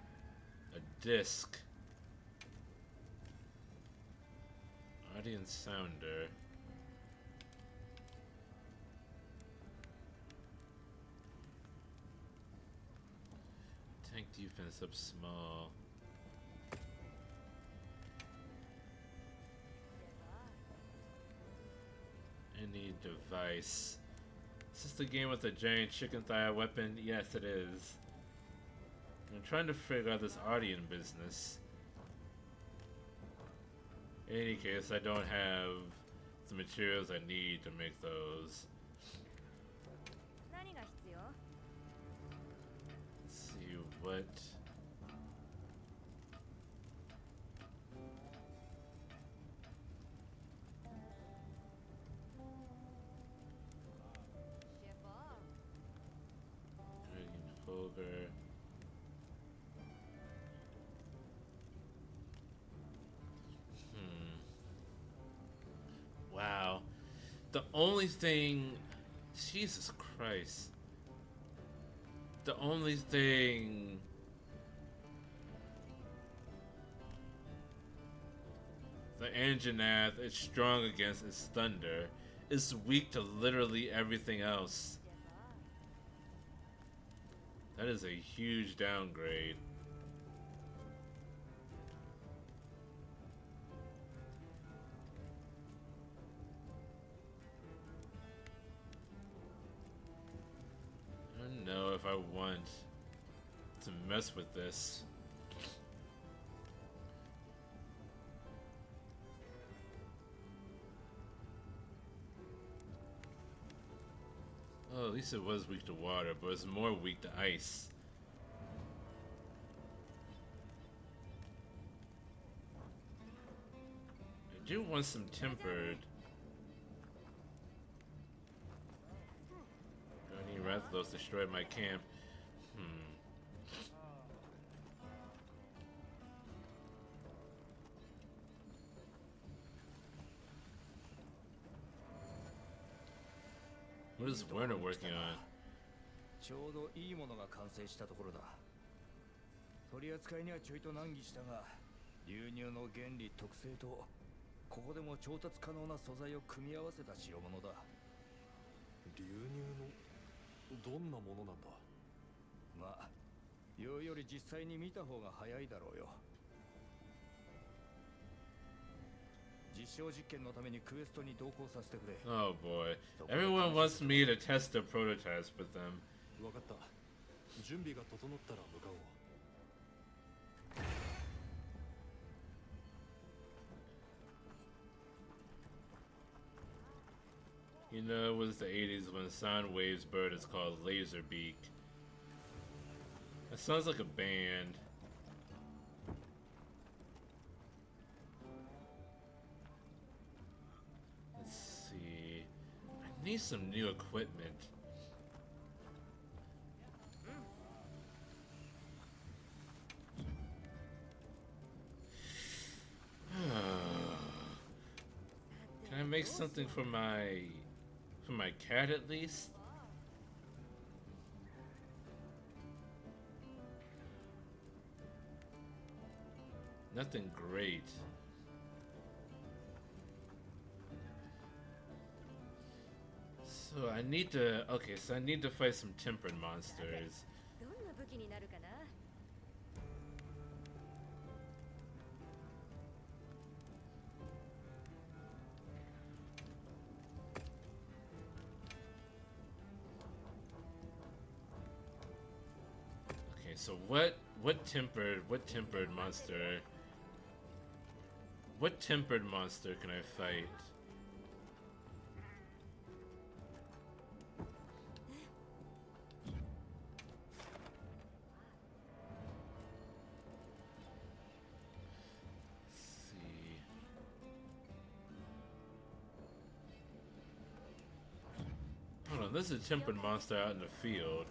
a disc. Ardian sounder. Tank defense up small. Any device. Is this the game with the giant chicken thigh weapon? Yes, it is. I'm trying to figure out this Ardian business. In any case, I don't have the materials I need to make those. Let's see what. Folger. Wow. The only thing. Jesus Christ. The only thing. The Anjanath is strong against is thunder. It's weak to literally everything else. That is a huge downgrade. I don't know if I want to mess with this. Oh, at least it was weak to water, but it's more weak to ice. I do want some tempered. Any Rathalos destroyed my camp. What is Werner working on? ちょうどいいものが完成したところだ。取り扱いにはちょいと難儀したが、流入の原理特性とここでも調達可能な素材を組み合わせた代物だ。流入のどんなものなんだ。まあ言うより実際に見た方が早いだろうよ。実証実験のためにクエストに同行させてくれ。 Oh boy. Everyone wants me to test the prototypes with them. わかった。準備が整ったら向かおう。You know, it was the 80s when Soundwave's bird is called Laserbeak. That sounds like a band. Let's see. I need some new equipment. Can I make something for my cat at least? Nothing great. So I need to, okay, so I need to fight some tempered monsters. どんな武器になるかな。 Okay, so what tempered monster can I fight? Let's see. Hold on, this is a tempered monster out in the field.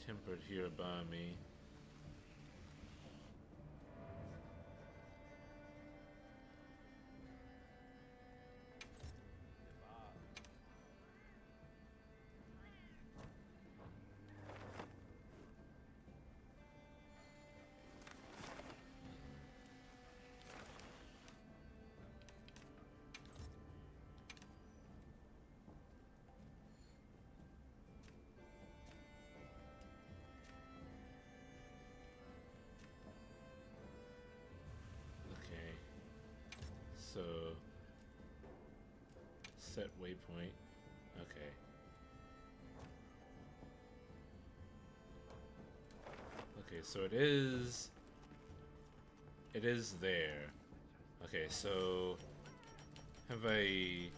Tempered here by me. So, set waypoint. Okay. Okay, so it is there. Okay, so have I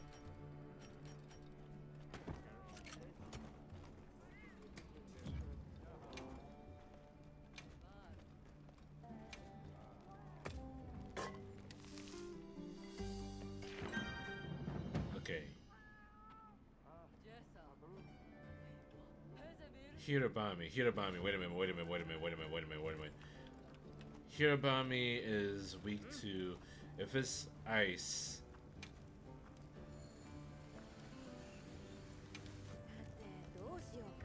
Okay. Hirabami. Wait a minute. Hirabami is weak to if it's ice. さてどうしようか。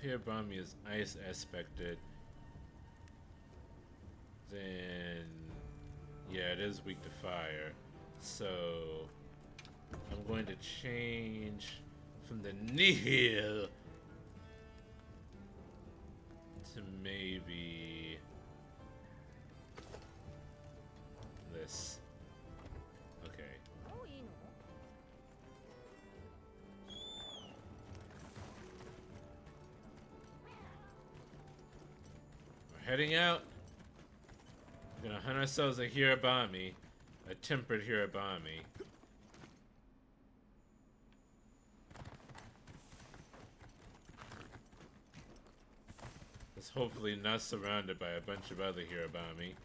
Hirabami is ice aspected. Then yeah, it is weak to fire. So I'm going to change from the nihil to maybe this. Okay. もういいの？ We're heading out. We're gonna hunt ourselves a Hirabami, a tempered Hirabami. It's hopefully not surrounded by a bunch of other Hirabami.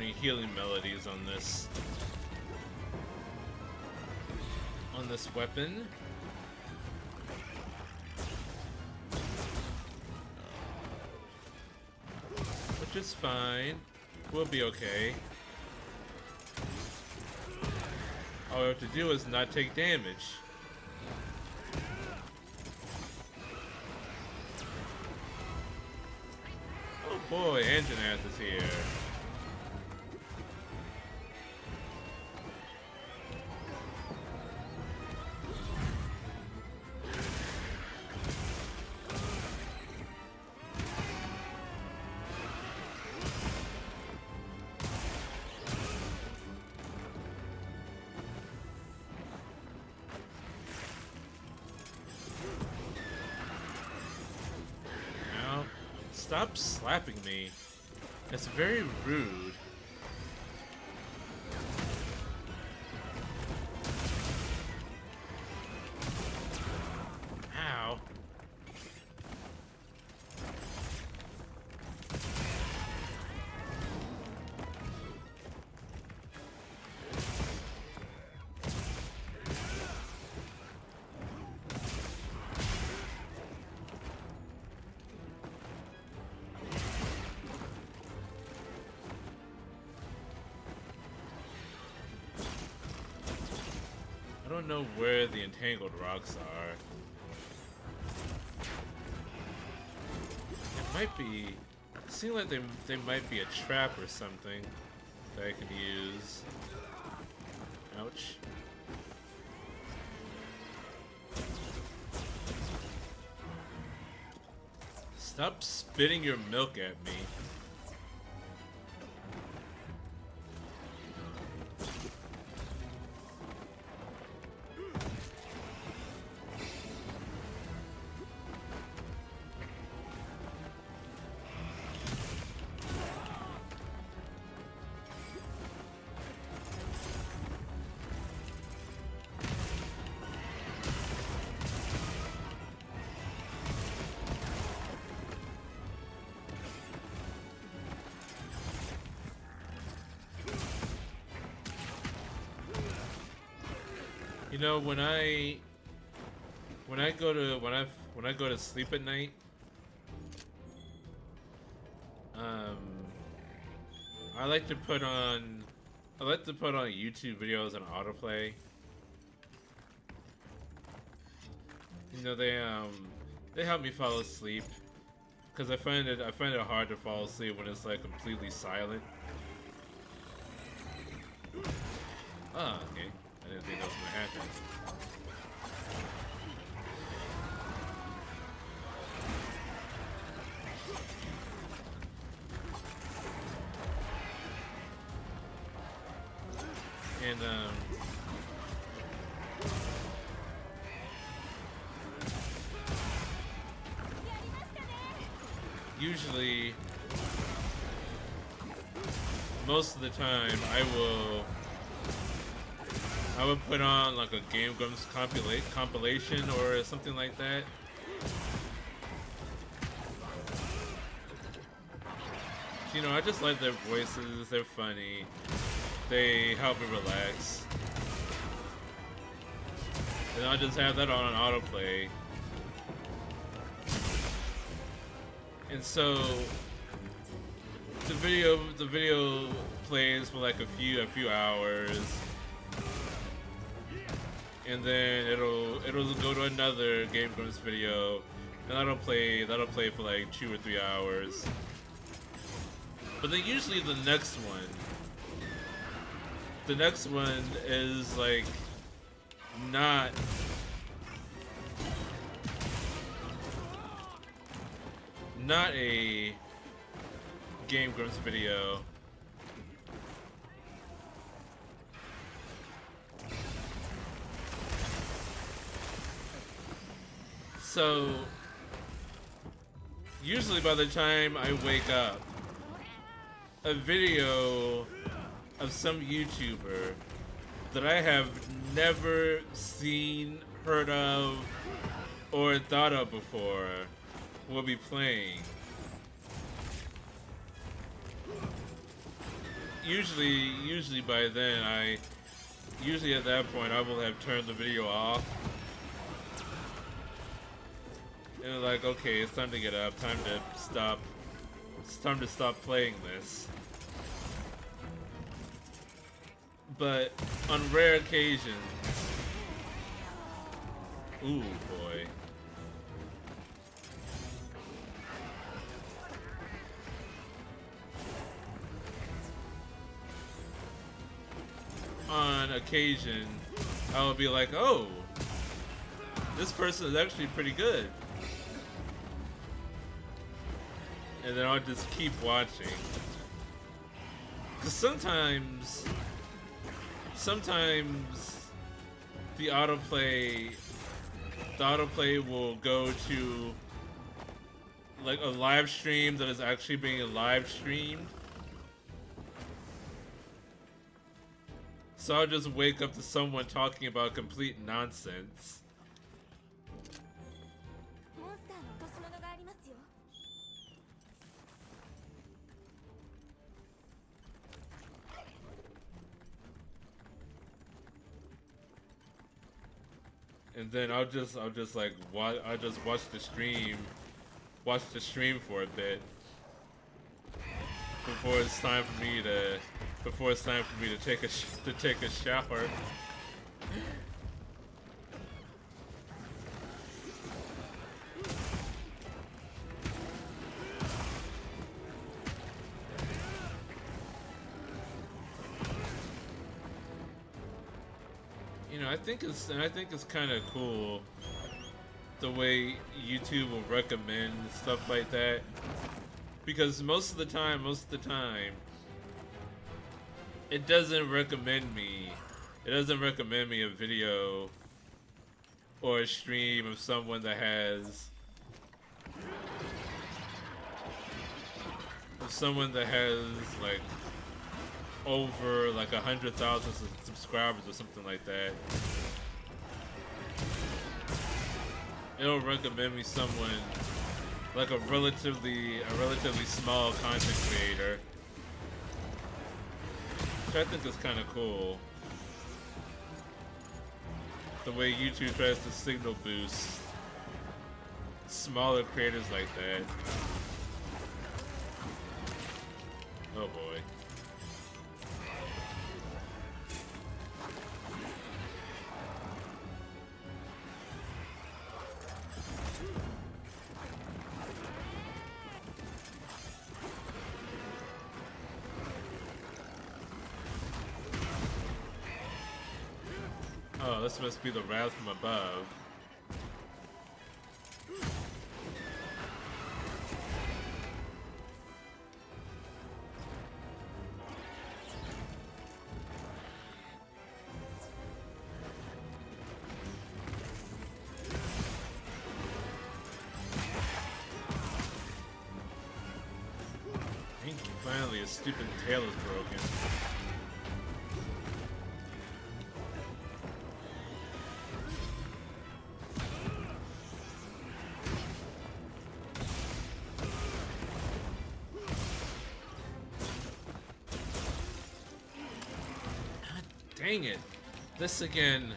any healing melodies on this weapon. Which is fine. We'll be okay. All we have to do is not take damage. Oh boy, Anjanath is here. Stop slapping me. It's very rude. Ow. I don't know where the entangled rocks are. It might be... It seems like they might be a trap or something that I could use. Ouch. Stop spitting your milk at me. You know, when I go to sleep at night, I like to put on YouTube videos on autoplay. You know, they help me fall asleep because I find it hard to fall asleep when it's like completely silent. Ah, okay. I didn't think that was gonna happen. And usually, most of the time, I would put on like a Game Grumps compilation or something like that. You know, I just like their voices, they're funny, they help me relax. And I'll just have that on autoplay. And so the video plays for like a few hours. And then it'll go to another Game Grumps video, and that'll play for like 2 or 3 hours. But then usually the next one is like not a Game Grumps video. So, usually by the time I wake up, a video of some YouTuber that I have never seen, heard of, or thought of before will be playing. usually by then usually at that point I will have turned the video off. And like, okay, it's time to get up, time to stop. It's time to stop playing this. But on rare occasions, ooh boy. On occasion, I will be like, oh, this person is actually pretty good. And then I'll just keep watching. Because sometimes the autoplay will go to like a live stream that is actually being live streamed. So I'll just wake up to someone talking about complete nonsense. And then I'll just like watch the stream for a bit before it's time for me to take a shower. You know, I think it's kind of cool the way YouTube will recommend stuff like that, because most of the time it doesn't recommend me a video or a stream of someone that has like over like 100,000 subscribers or something like that. It'll recommend me someone like a relatively small content creator, which I think is kind of cool. The way YouTube tries to signal boost smaller creators like that. Oh boy. Oh, this must be the wrath from above. Thank you, finally, a stupid tail is broken. Dang it. This again.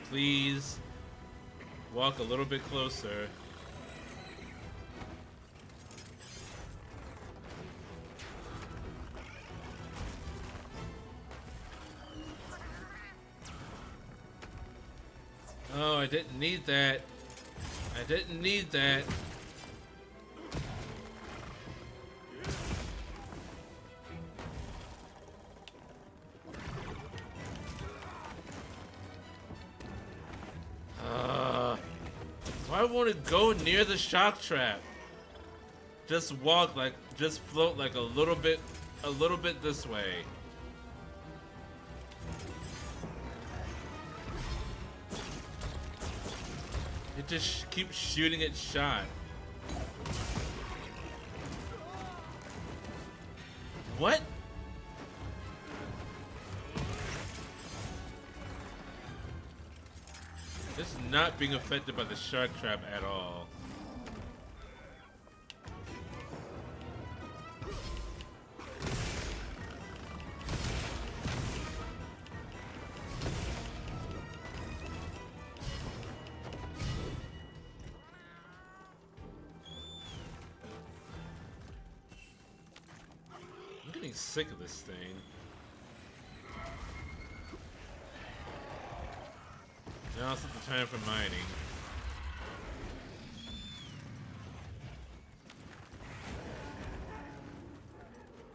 Please walk a little bit closer. Oh, I didn't need that. I didn't need that. Why won't it go near the shock trap? Just walk like, just float like a little bit this way. It just keeps shooting its shot. What? This is not being affected by the shark trap at all. I'm getting sick of this thing. Now it's the time for mining.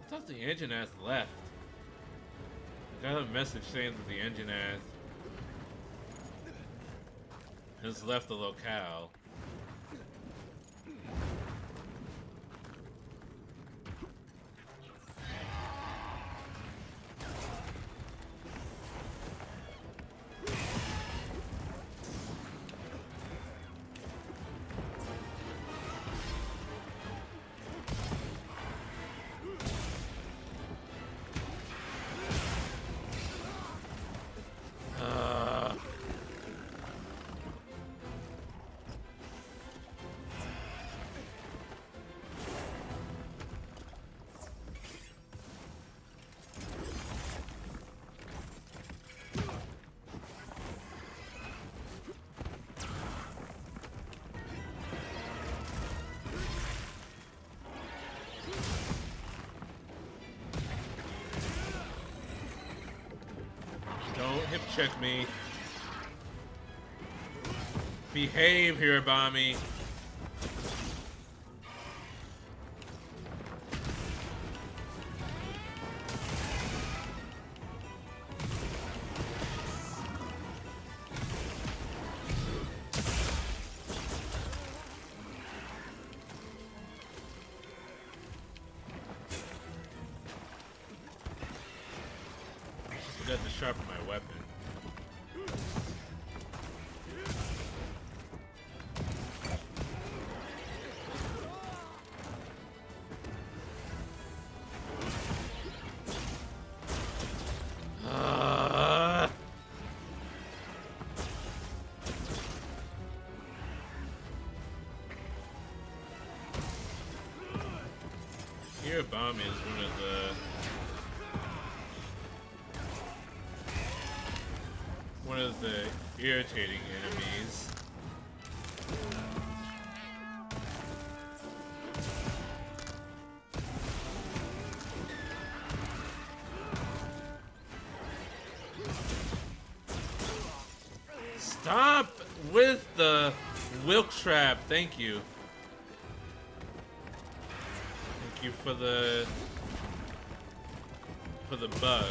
I thought the engine has left. I got a message saying that the engine has left the locale. Don't hip check me. Behave, Hirabami. Forgot to sharpen my weapon. Hirabami is one of the irritating enemies. Stop with the Wilk trap. Thank you. Thank you for the bug.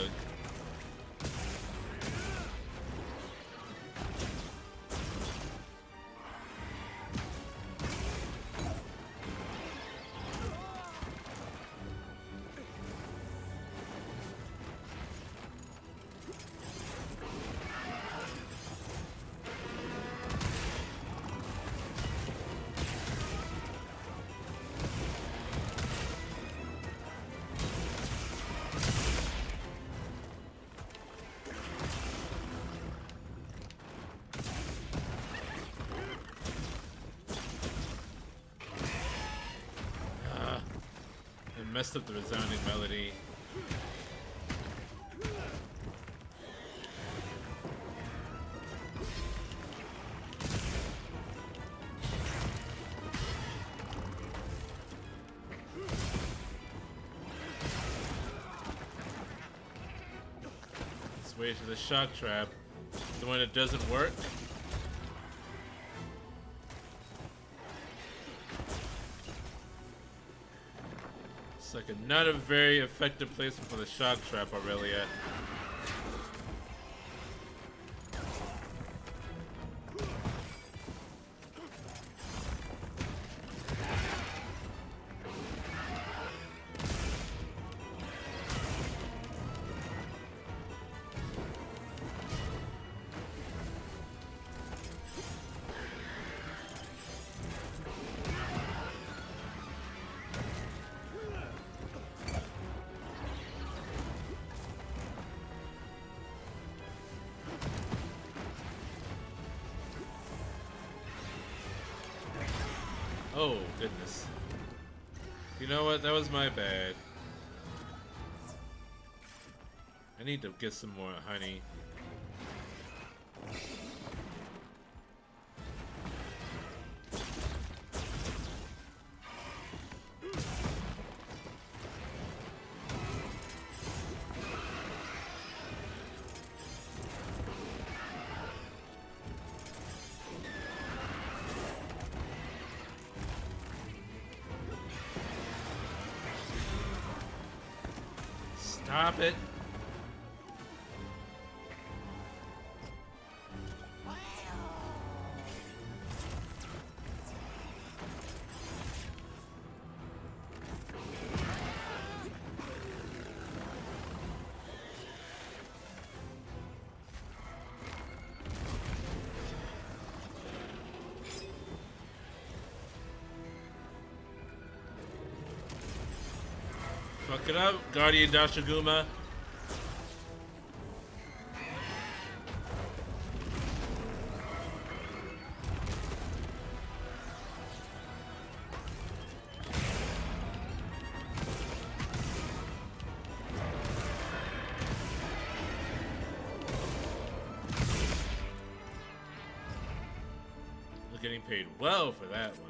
Messed up the resounding melody. Let's wait for the shock trap. The one that doesn't work. It's like not a very effective placement for the shock trap, Aurelia. Oh, goodness. You know what? That was my bad. I need to get some more honey. Stop it. Fuck it up, Guardian Dashiguma. We're getting paid well for that one.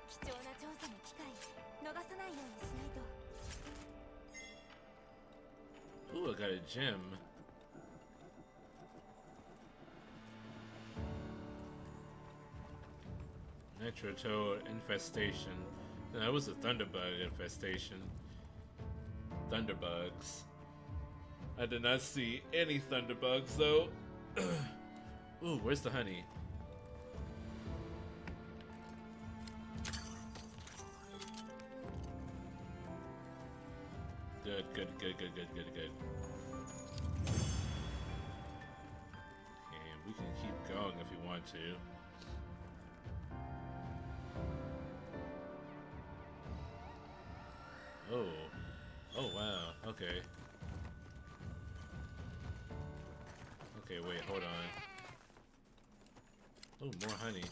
貴重な調査の機会逃さないようにしないと。 Ooh, I got a gem. Nitro Toad infestation. No, that was a Thunderbug infestation. Thunderbugs. I did not see any Thunderbugs though. Ooh, where's the honey? Good, good, good, good, good, good, good. And we can keep going if you want to. Oh. Oh, wow. Okay. Okay, wait, hold on. Oh, more honey.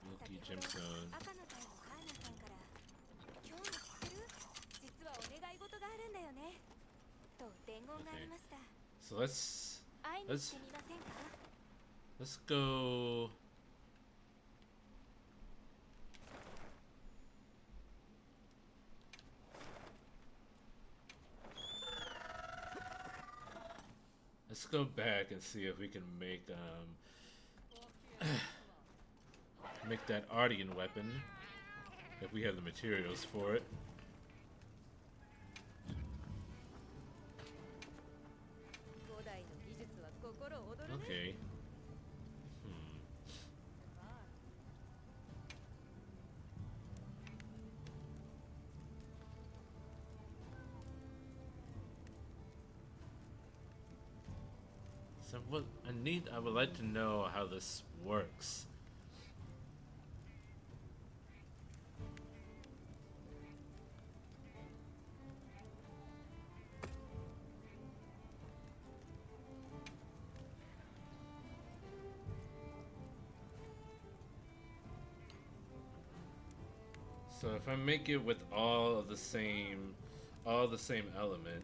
Milky 先ほど gemstone. 赤の隊のカーナさんから今日も知ってる実はお願い事があるんだよねと伝言がありました So let's 会いに来てみませんか let's go. Let's go back and see if we can make make that Ardian weapon if we have the materials for it. 古代の技術は心躍るね Okay. So what I would like to know how this works. So if I make it with all the same element,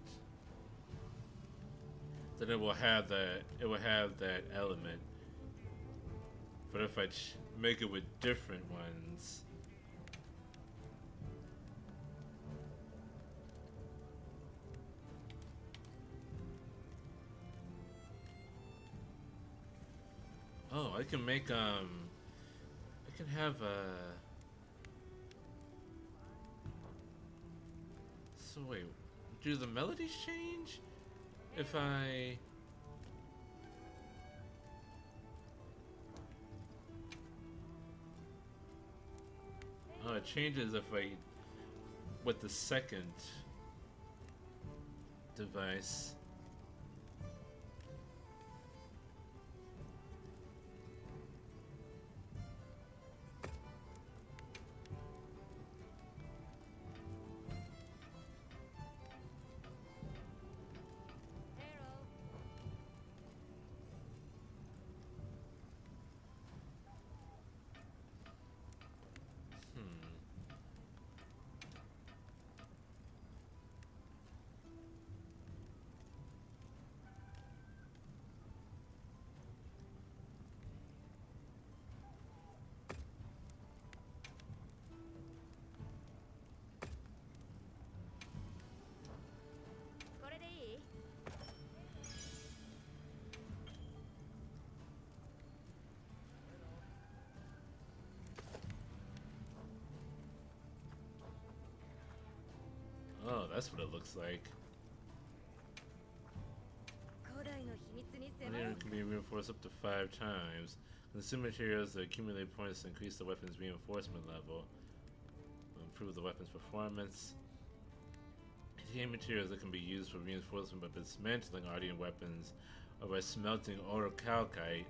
then it will have that element. But if I make it with different ones, oh, I can make I can have so wait, do the melodies change if I oh, it changes if I with the second device. that's what it looks like. 古代の秘密に One 迫ろ unit う can be reinforced up to 5 times. Consume materials that accumulate points to increase the weapon's reinforcement level. Improve the weapon's performance. Contain materials that can be used for reinforcement by dismantling Ardian weapons or by smelting orichalcite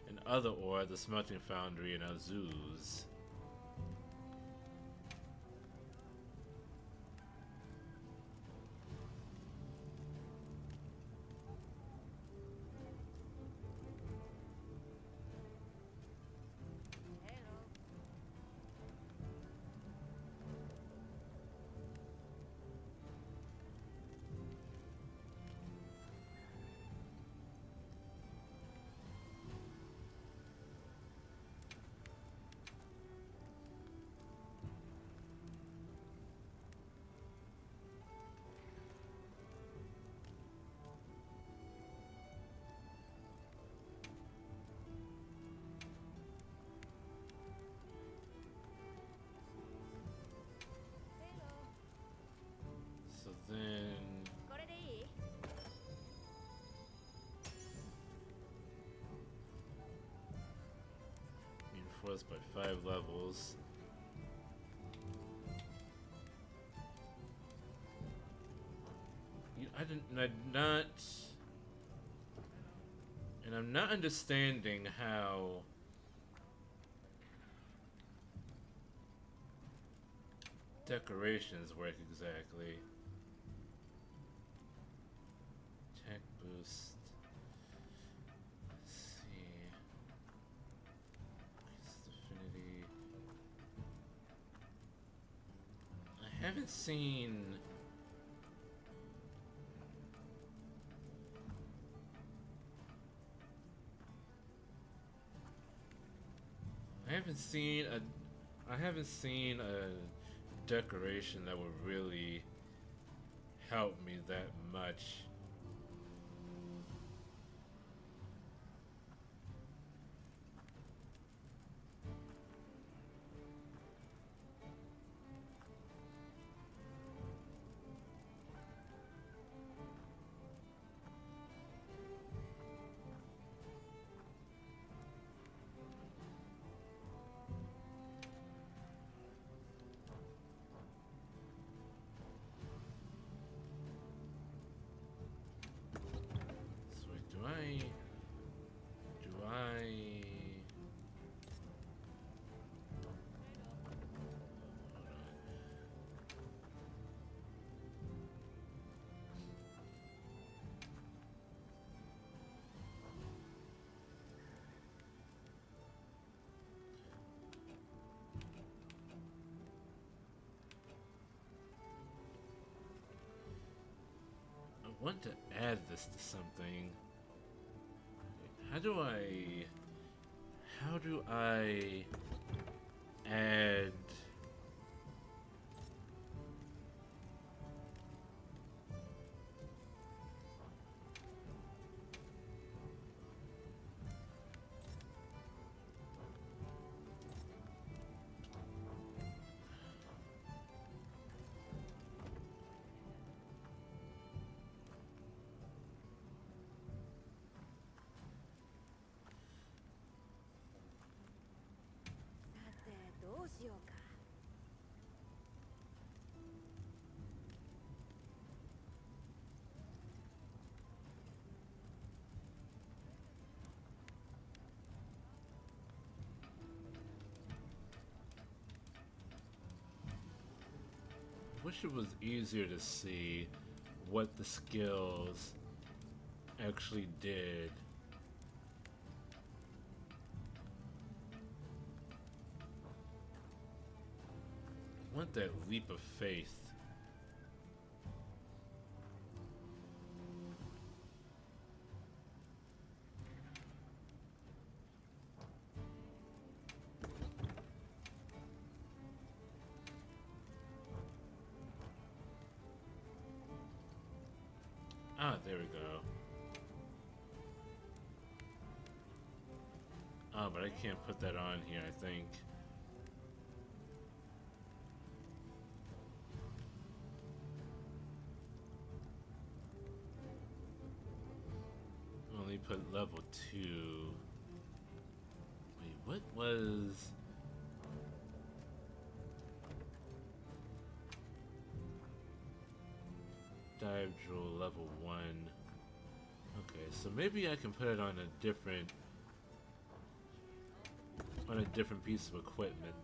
and other ore at the smelting foundry in Azuz. So then これでいい reinforced by 5 levels. I'm not understanding how decorations work exactly. Attack boost. Let's see. Increase affinity. I haven't seen. I haven't seen a decoration that would really help me that much. So wait, do I I want to add this to something. How do I add wish it was easier to see what the skills actually did. I want that leap of faith. Ah, there we go. Ah, but I can't put that on here, I think. put level 2. Wait, what was... Dive drill level 1. Okay, so maybe I can put it on a different piece of equipment.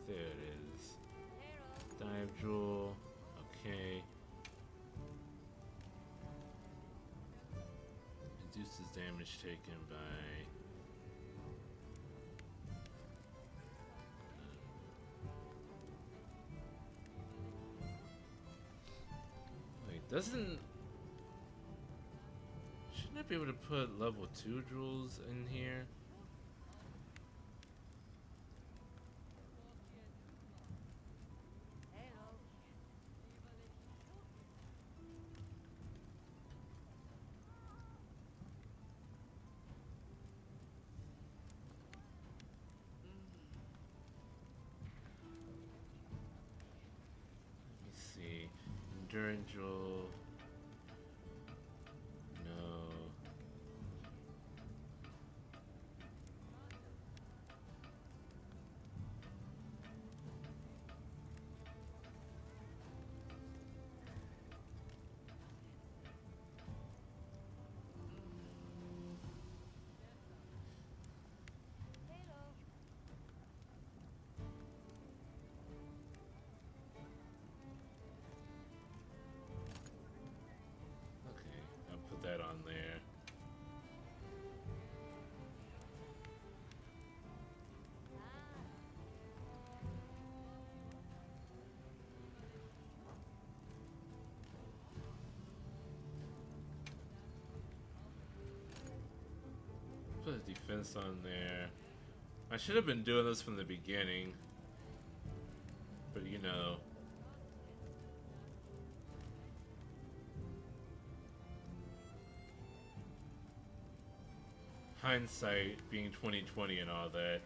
There it is. Dive drill. Okay. Reduces damage taken by... Wait, doesn't... Shouldn't I be able to put level 2 drills in here? Endurance drill. No. That on there. Put a defense on there. I should have been doing this from the beginning, but you know. Hindsight being 2020 and all that.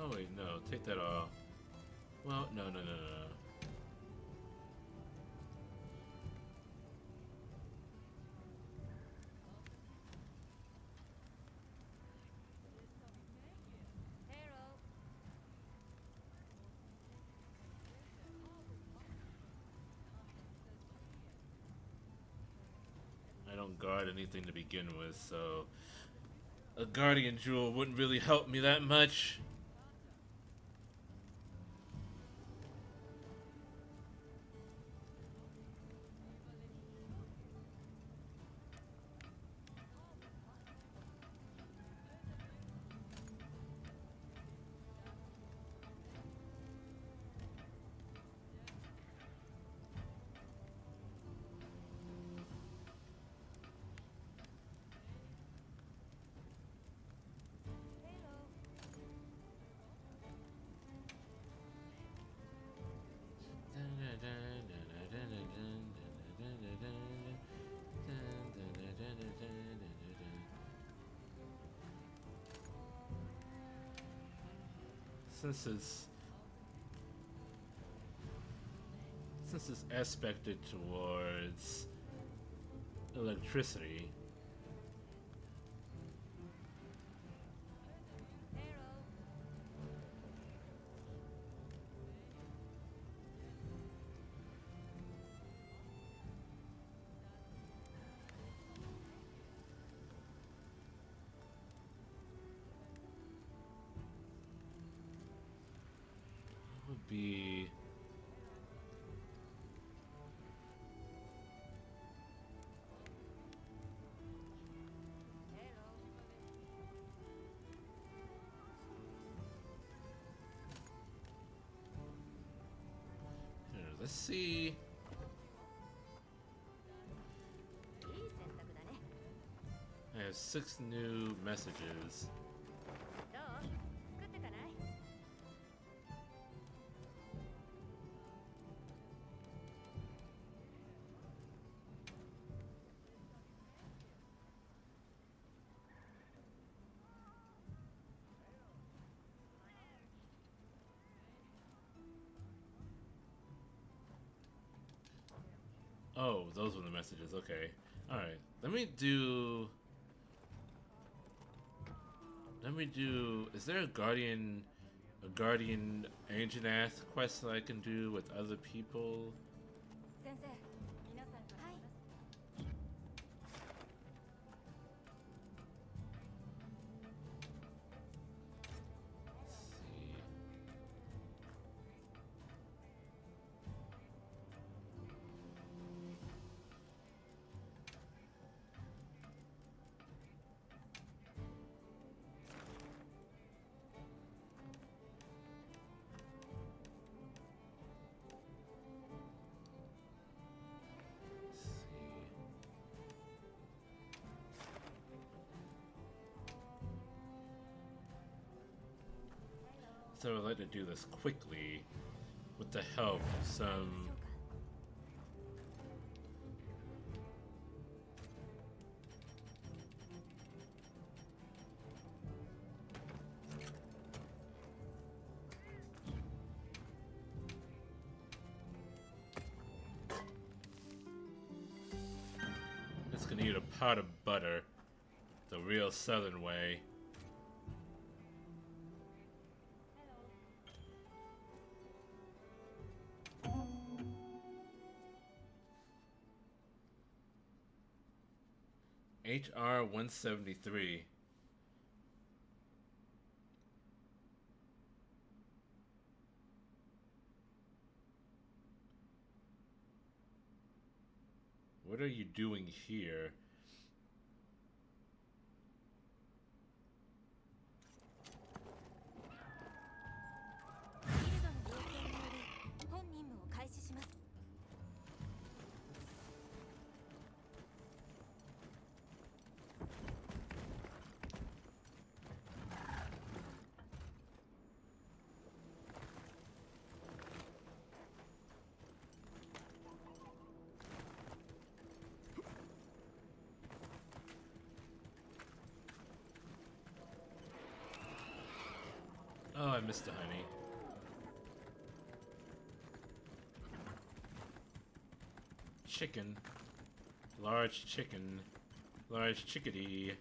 Oh wait, no, take that off. Well, no. I don't guard anything to begin with, so a guardian jewel wouldn't really help me that much. Since it's aspected towards electricity, would be Let's see. I have 6 new messages. Oh, those were the messages. Okay. Alright. Let me do... Is there a guardian ancient ass quest that I can do with other people? 先生皆さんからはい Let's see. So I'd like to do this quickly with the help of some... It's gonna need a pot of butter, the real southern way. HR 173. What are you doing here? Oh, I missed the honey. Chicken. Large chicken. Large chickadee.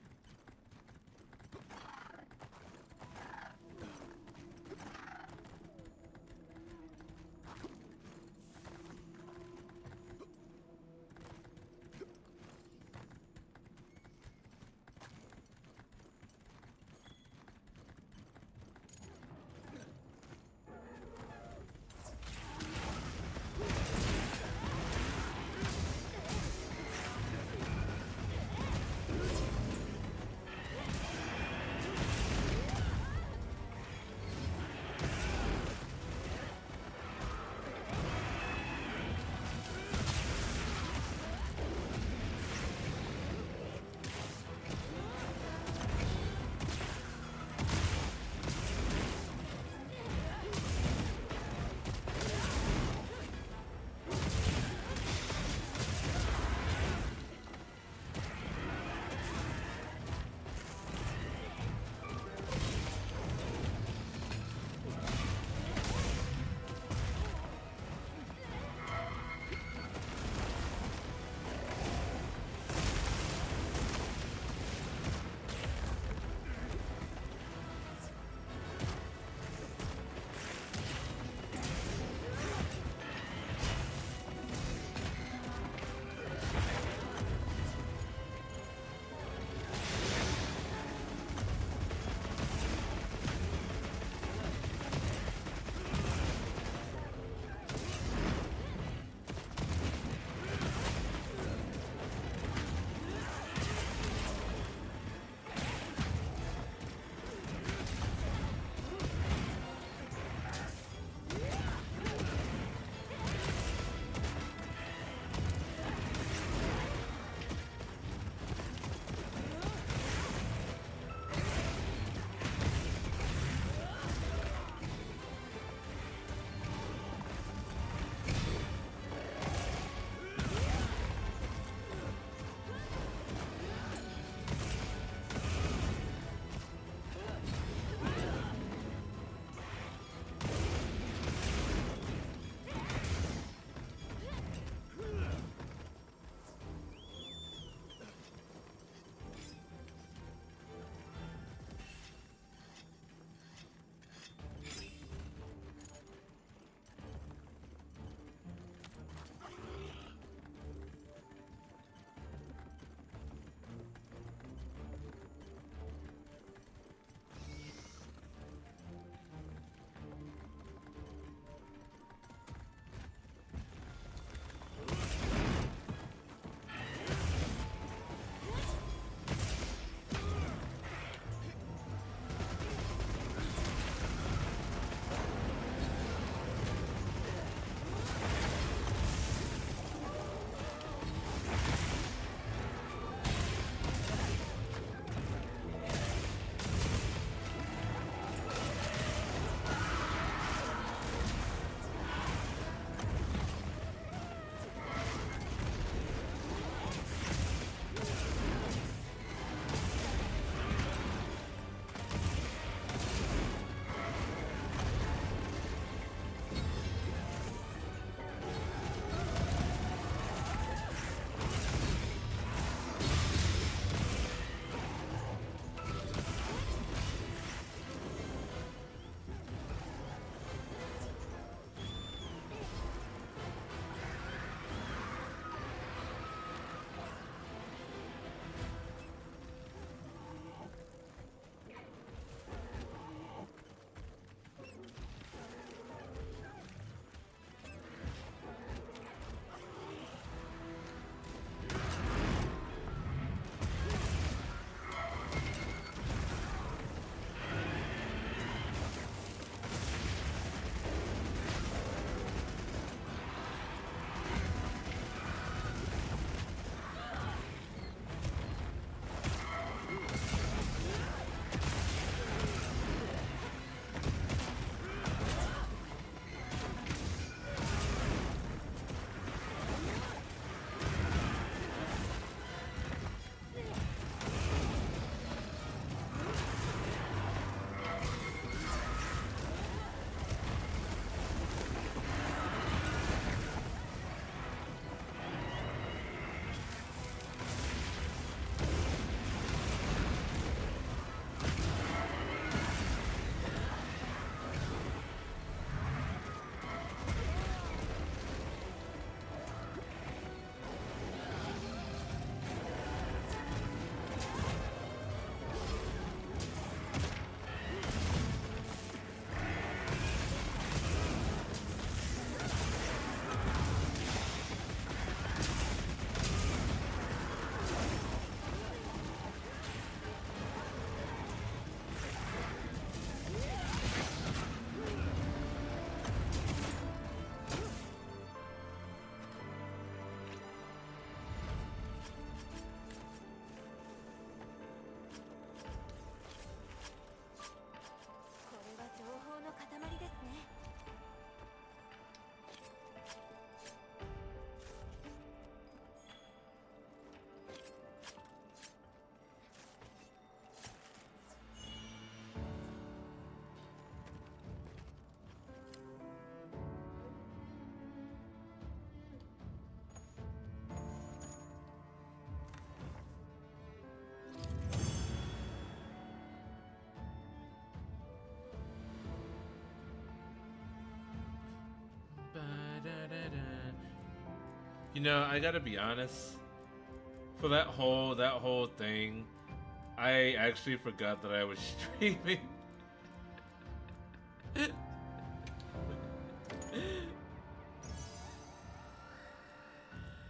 You know, I gotta be honest. For that whole thing, I actually forgot that I was streaming.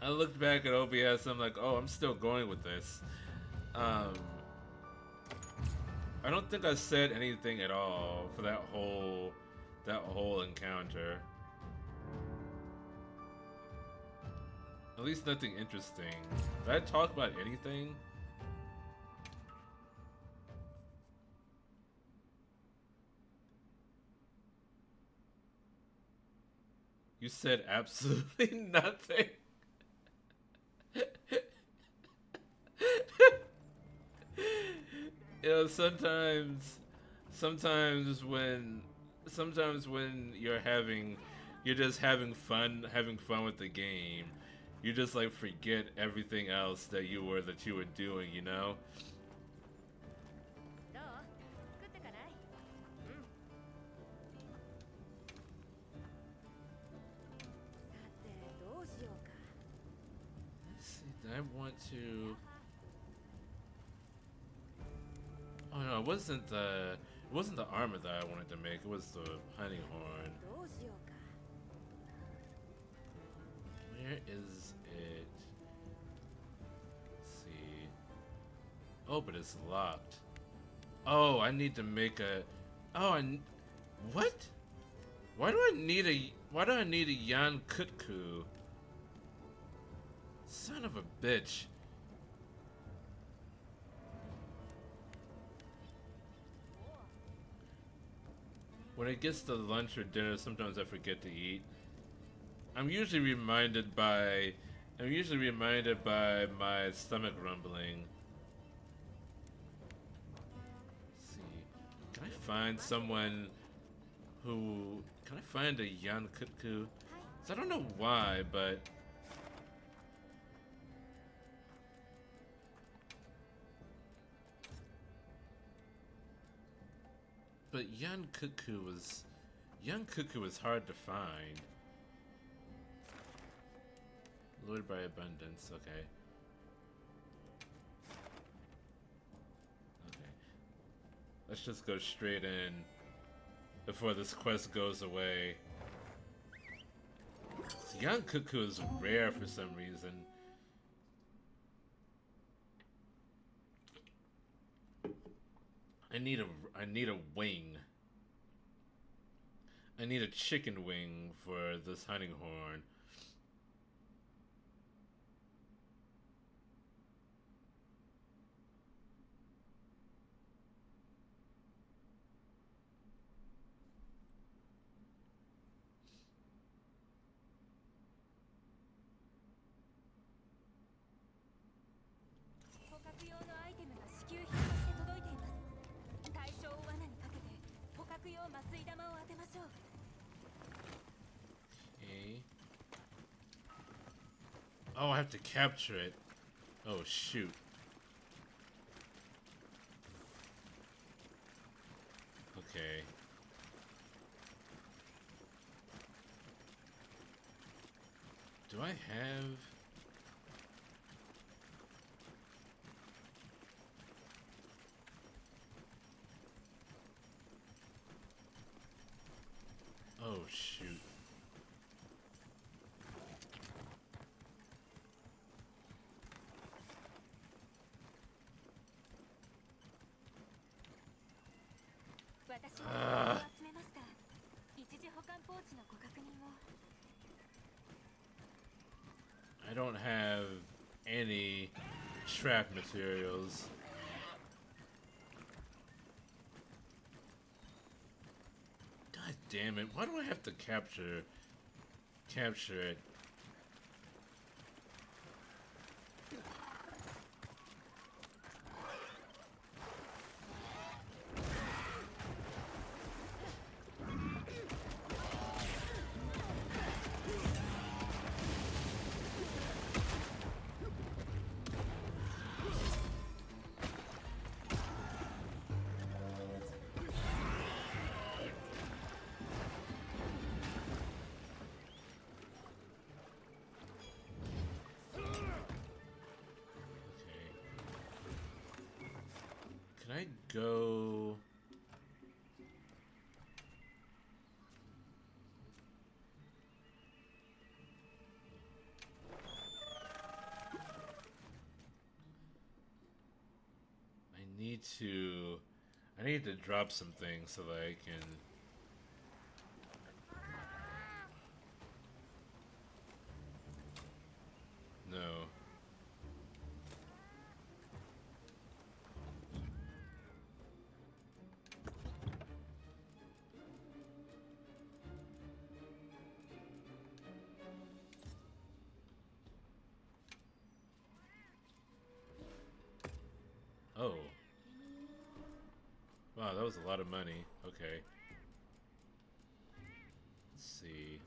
I looked back at OBS and I'm like, oh, I'm still going with this. I don't think I said anything at all for that whole encounter. At least nothing interesting. Did I talk about anything? You said absolutely nothing. You know, sometimes when you're just having fun with the game, you just like forget everything else that you were doing, you know? どう作ってかない？うん。さてどうしようか。 Let's see, did I want to? Oh no, it wasn't the armor that I wanted to make. It was the hunting horn. どうしようか。 Where is it? Let's see. Oh, but it's locked. Oh, I need to make a. Oh, what? Why do I need a Yan Kutku? Son of a bitch. When it gets to lunch or dinner, sometimes I forget to eat. I'm usually reminded by my stomach rumbling. Let's see. Can I find someone who... Can I find a Yan Kutku? I don't know why, but... But Yan Kutku was hard to find. Lured by abundance, okay. Okay. Let's just go straight in before this quest goes away. Yan Kutku is rare for some reason. I need a wing. I need a chicken wing for this hunting horn. Okay. Oh, I have to capture it. Oh, shoot. Okay. Do I have... Oh, shoot. I don't have any trap materials. God damn it, why do I have to capture it? Can I go? I need to drop some things so that I can. No. Oh. Wow, that was a lot of money. Okay. Let's see.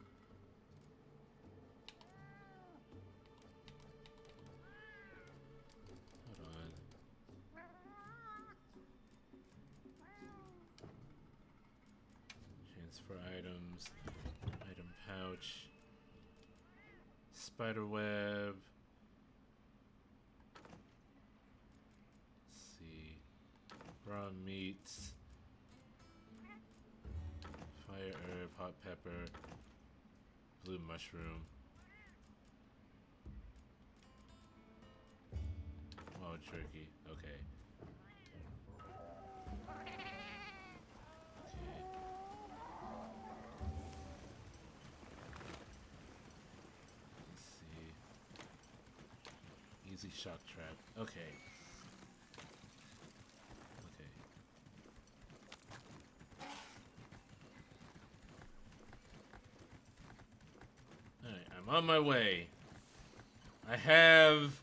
Hold on. Transfer items. Item pouch. Spider web. Let's see. Raw meats. Fire herb, hot pepper. Blue mushroom. Oh, jerky. Okay. Let's see. Easy shock trap. Okay. Okay. Alright, I'm on my way. I have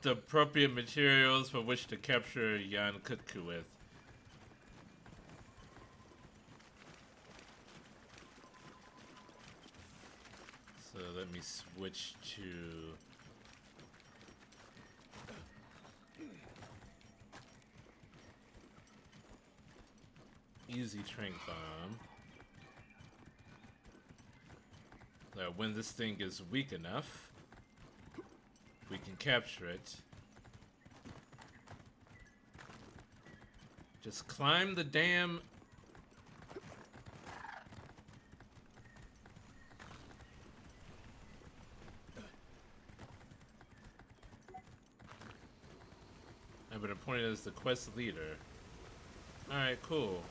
the appropriate materials for which to capture Jan Kutku with. So let me switch to easy trank bomb. That when this thing is weak enough, we can capture it. Just climb the damn. I've been appointed as the quest leader. Alright, cool.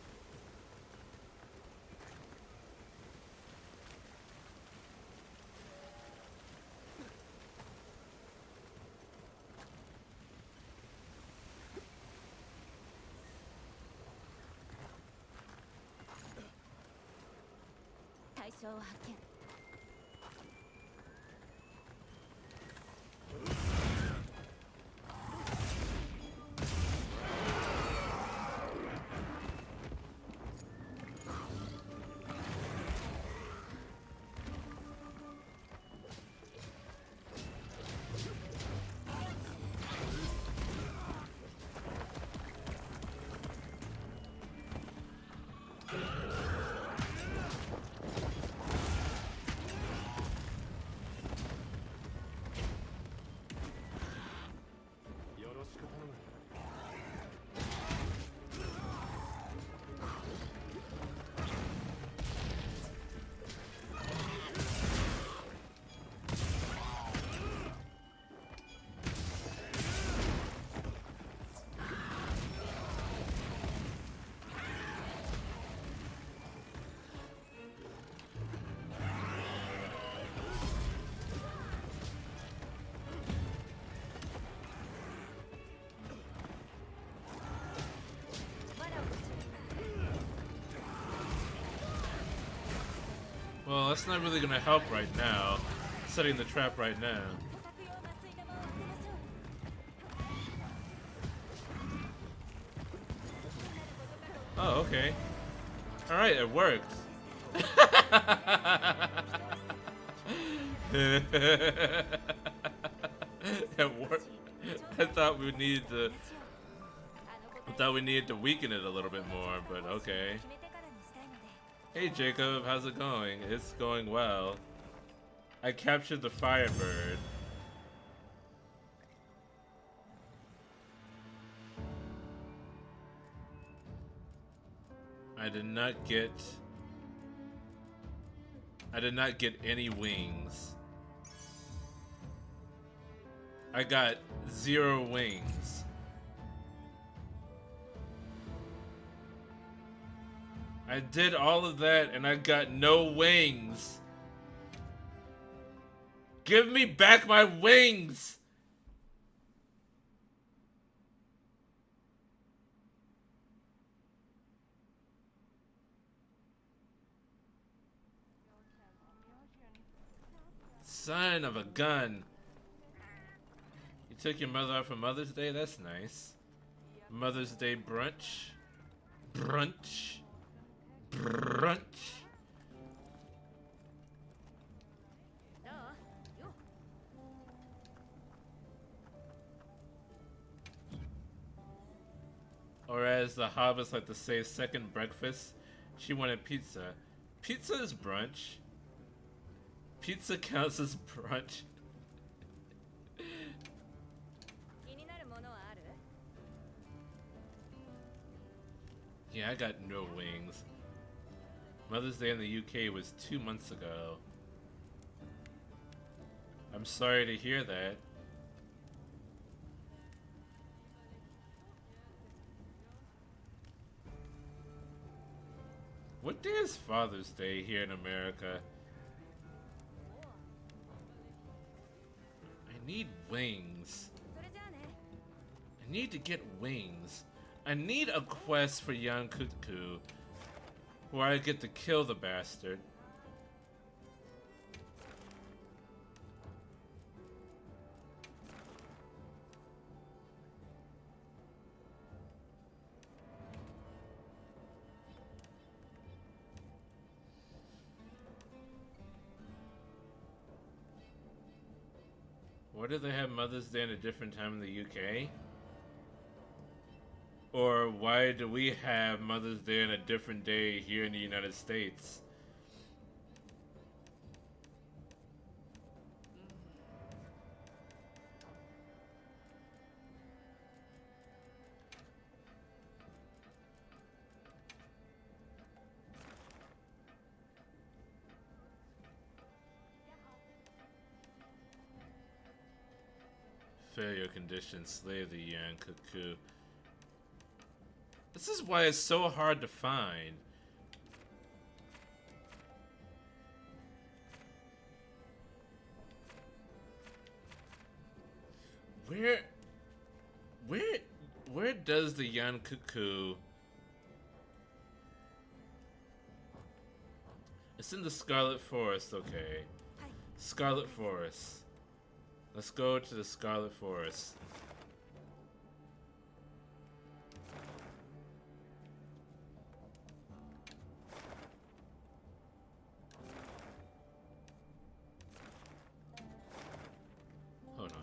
Well, that's not really gonna help right now. Setting the trap right now. Oh, okay. Alright, it worked. It worked. I thought we needed to weaken it a little bit more, but okay. Hey Jacob, how's it going? It's going well. I captured the Firebird. I did not get... I did not get any wings. I got 0 wings. I did all of that and I got no wings. Give me back my wings! Son of a gun. You took your mother out for Mother's Day? That's nice. Mother's Day brunch. Brunch. Brunch. Or as the hobbits like to say, second breakfast, she wanted pizza. Pizza is brunch. Pizza counts as brunch. Yeah, I got no wings. Mother's Day in the UK was 2 months ago. I'm sorry to hear that. What day is Father's Day here in America? I need wings. I need to get wings. I need a quest for Yan Kutku where I get to kill the bastard. Why do they have Mother's Day at a different time in the UK? Or why do we have Mother's Day on a different day here in the United States? Failure condition, slay the Yan Cuckoo. This is why it's so hard to find. Where does the Yan Cuckoo? It's in the Scarlet Forest, okay. Scarlet Forest. Let's go to the Scarlet Forest. Hold on.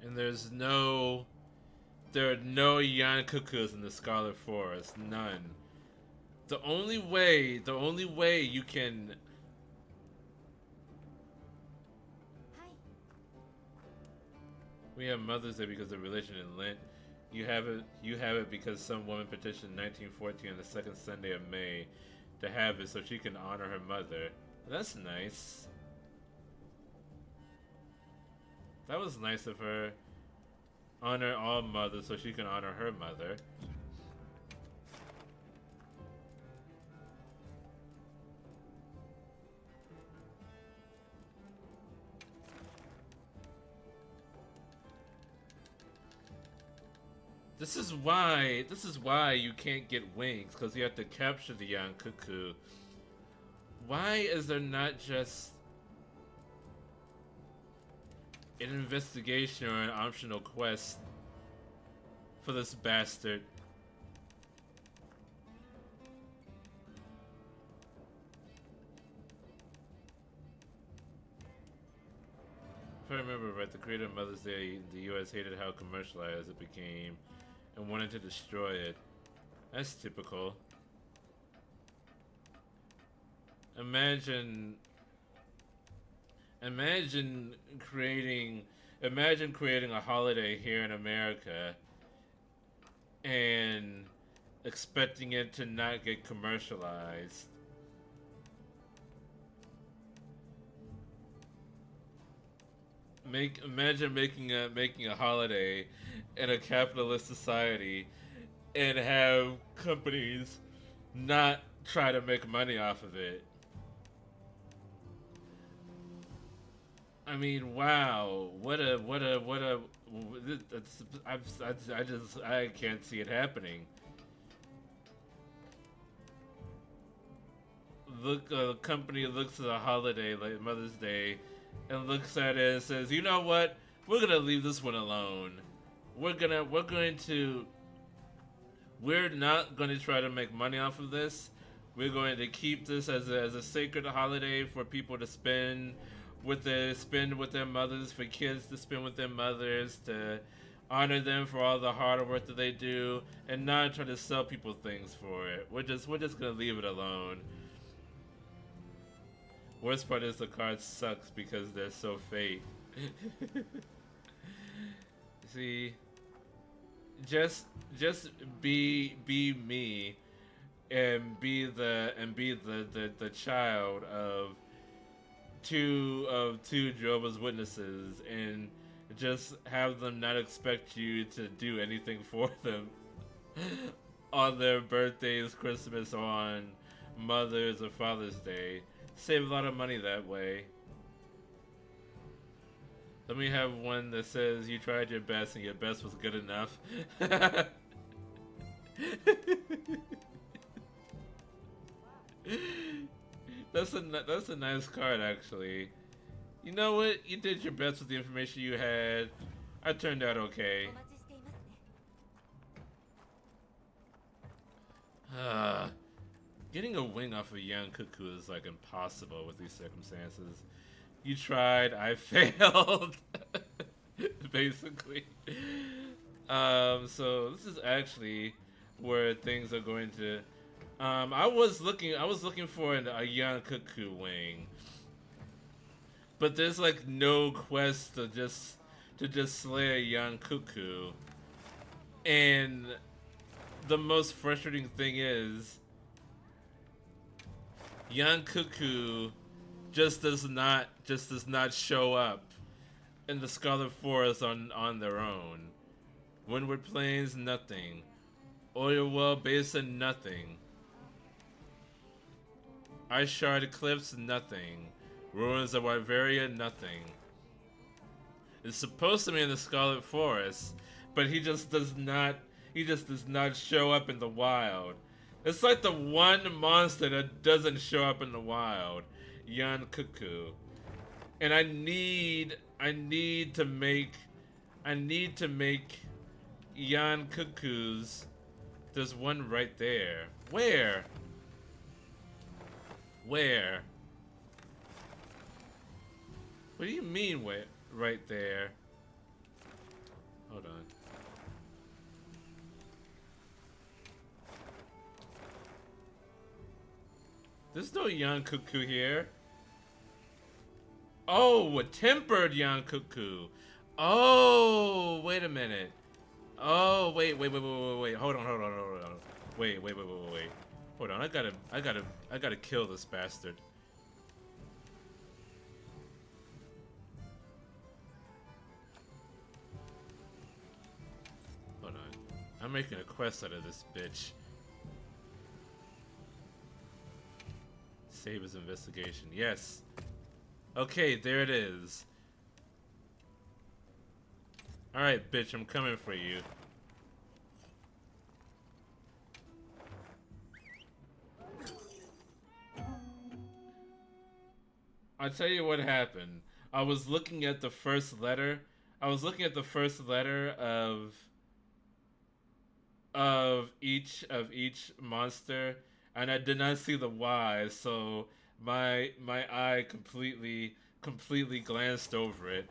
And there are no Yan Cuckoos in the Scarlet Forest. None. The only way you can... We have Mother's Day because of religion and Lent. You have it because some woman petitioned 1914 on the second Sunday of May to have it so she can honor her mother. That's nice. That was nice of her. Honor all mothers so she can honor her mother. This is why you can't get wings, because you have to capture the Yan Cuckoo. Why is there not just an investigation or an optional quest for this bastard? If I remember right, the creator of Mother's Day in the US hated how commercialized it became and wanted to destroy it. That's typical. Imagine creating a holiday here in America and expecting it to not get commercialized. Imagine making a holiday in a capitalist society and have companies not try to make money off of it. I mean, wow, what a I can't see it happening. Look, a company looks at a holiday like Mother's Day and looks at it and says, "You know what? We're gonna leave this one alone. We're not going to try to make money off of this. We're going to keep this as a sacred holiday for people to spend with their mothers, for kids to spend with their mothers, to honor them for all the hard work that they do, and not try to sell people things for it. We're just gonna leave it alone." Worst part is the card sucks because they're so fake. See, just be me, and be the child of two Jehovah's Witnesses, and just have them not expect you to do anything for them on their birthdays, Christmas, on Mother's or Father's Day. Save a lot of money that way. Let me have one that says you tried your best and your best was good enough. That's a nice card, actually. You know what? You did your best with the information you had. I turned out okay. Getting a wing off of young cuckoo is like impossible with these circumstances. You tried, I failed. Basically. So this is actually where things are going to. I was looking for a young cuckoo wing, but there's like no quest to just slay a young cuckoo, and the most frustrating thing is young cuckoo just does not show up in the Scarlet Forest on their own. Windward Plains, nothing. Oilwell Basin, nothing. Ice Shard Cliffs, nothing. Ruins of Wyveria, nothing. It's supposed to be in the Scarlet Forest, but he just does not show up in the wild. It's like the one monster that doesn't show up in the wild. Yan Cuckoo. And I need to make Yan Cuckoos. There's one right there. Where? Where? What do you mean right there? Hold on. There's no young cuckoo here. Oh, a tempered young cuckoo. Oh, wait a minute. Oh, wait. Hold on. Wait. Hold on. I gotta kill this bastard. Hold on. I'm making a quest out of this bitch. Save his investigation. Yes. Okay, there it is. Alright, bitch, I'm coming for you. I'll tell you what happened. I was looking at the first letter. Of each monster, and I did not see the Y, so my eye completely glanced over it.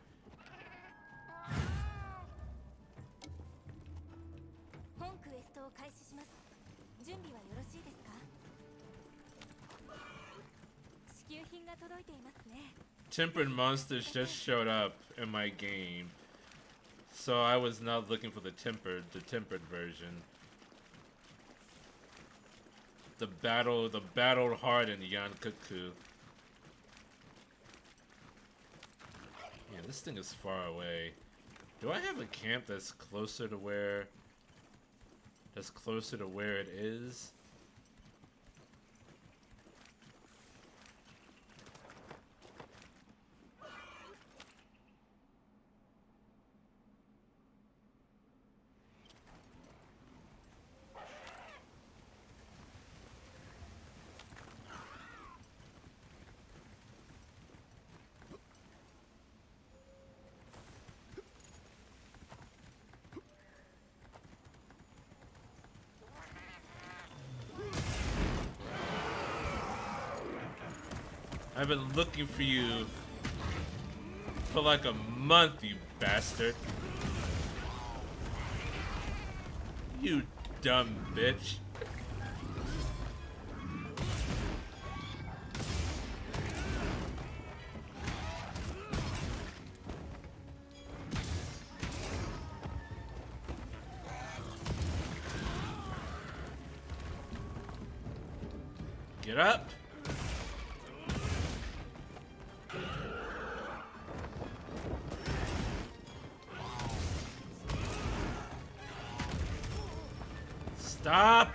Tempered monsters just showed up in my game, so I was not looking for the tempered version. The battle hard in Yankuku. Yeah, this thing is far away. Do I have a camp that's closer to where it is? I've been looking for you for like a month, you bastard. You dumb bitch. Get up. Stop!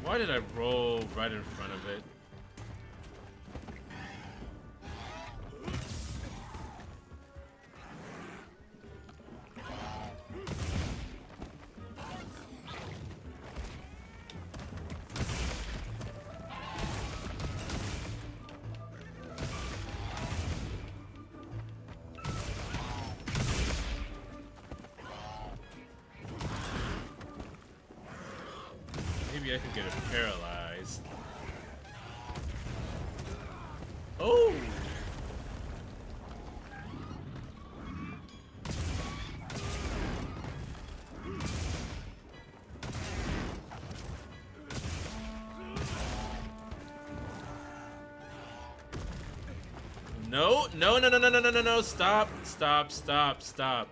Why did I roll right in front of it? Maybe I can get it paralyzed. Oh! No, no, no, no, no, no, no, no, no, stop, stop, stop, stop.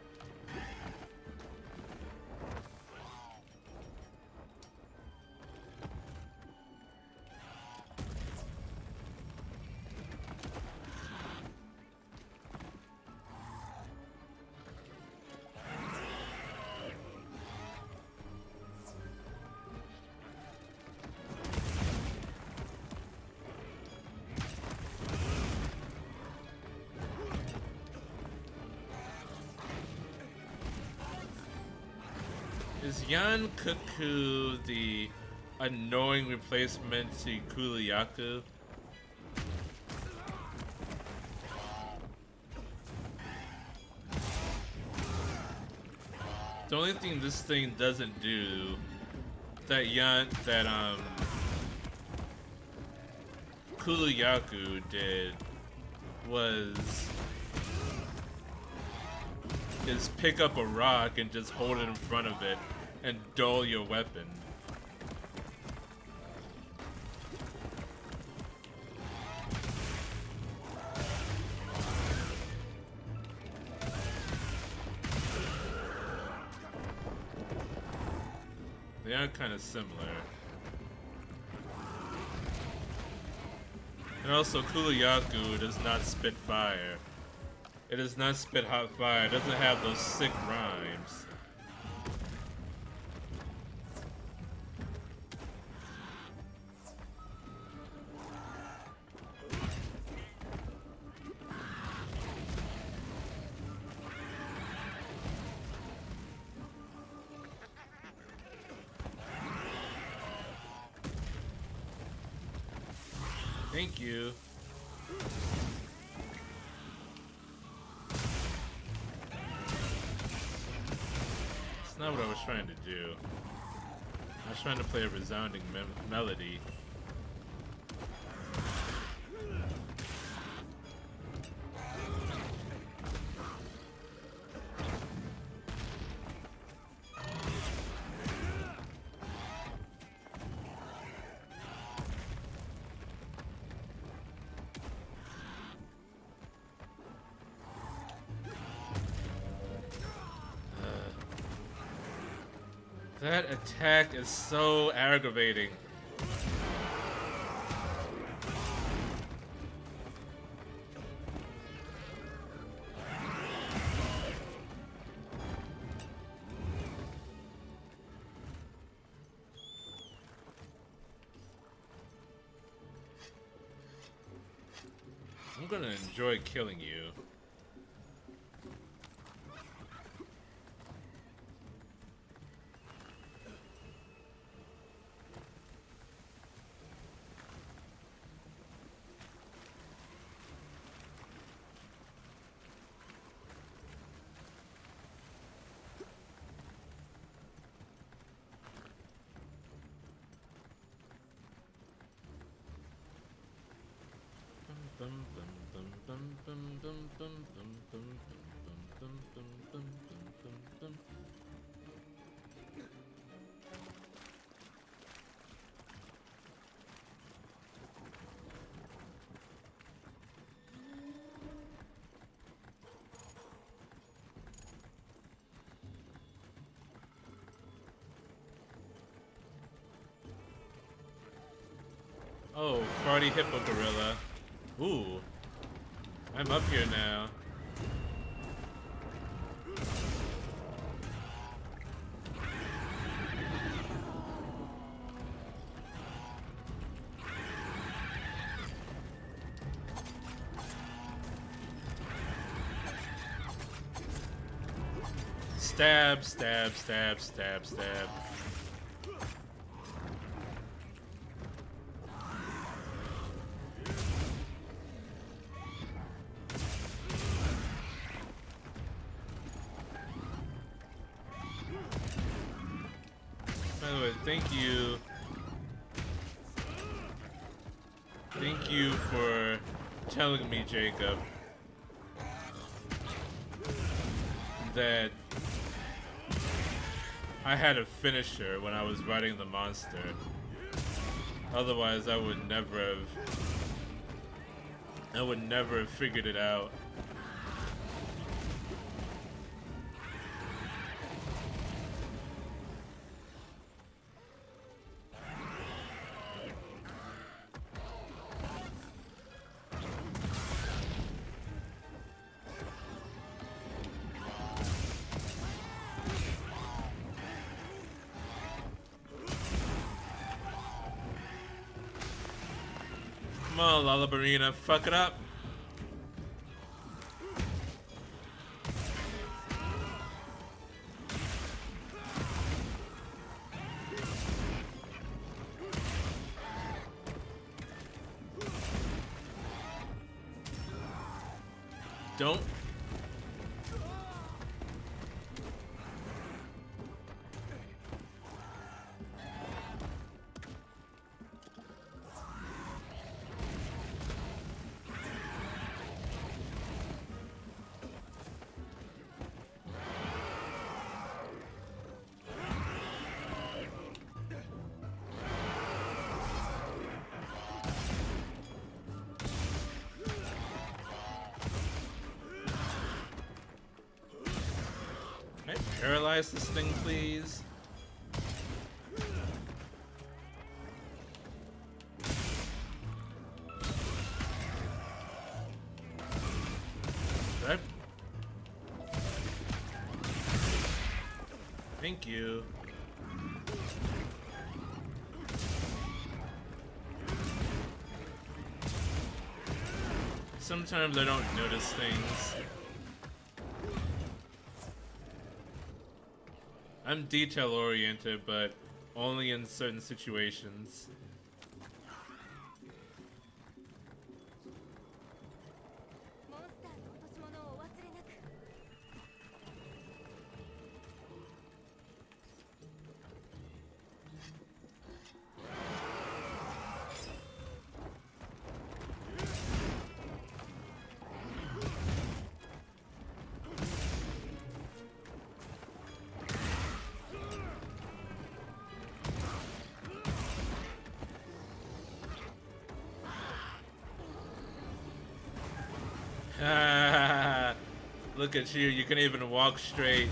Is Yankuku the annoying replacement to Kuliyaku? The only thing this thing doesn't do that Kuliyaku did is pick up a rock and just hold it in front of it and dull your weapon. They are kind of similar. And also, Kuliyaku does not spit fire. It does not spit hot fire. It doesn't have those sick rhymes. Thank you. That's not what I was trying to do. I was trying to play a resounding melody. That attack is so aggravating. I'm gonna enjoy killing you. Oh, farty hippo gorilla. Ooh. I'm up here now. Stab, stab, stab, stab, stab. By the way, thank you. Thank you for telling me, Jacob, that I had a finisher when I was riding the monster. Otherwise, I would never have figured it out. Come on, Lalabarina, fuck it up. Don't. Can I paralyze this thing, please? Did I... Thank you. Sometimes I don't notice things. I'm detail oriented, but only in certain situations. モンスターの落とし物をお忘れなく。Look at you, you can even walk straight.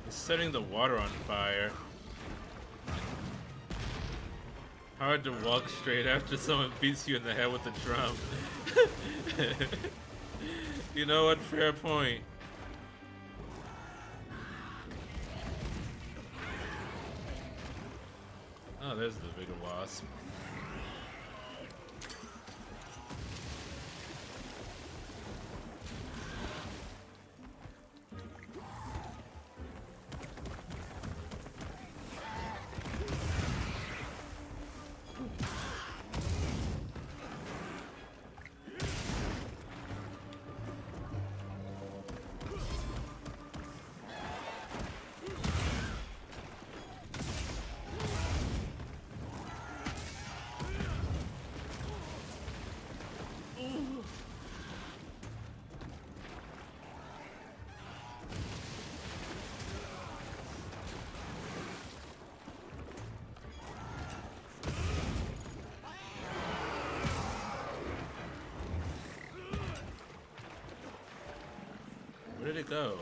It's setting the water on fire. Hard to walk straight after someone beats you in the head with a drum. You know what? Fair point. Oh, there's the bigger wasp. Where did it go?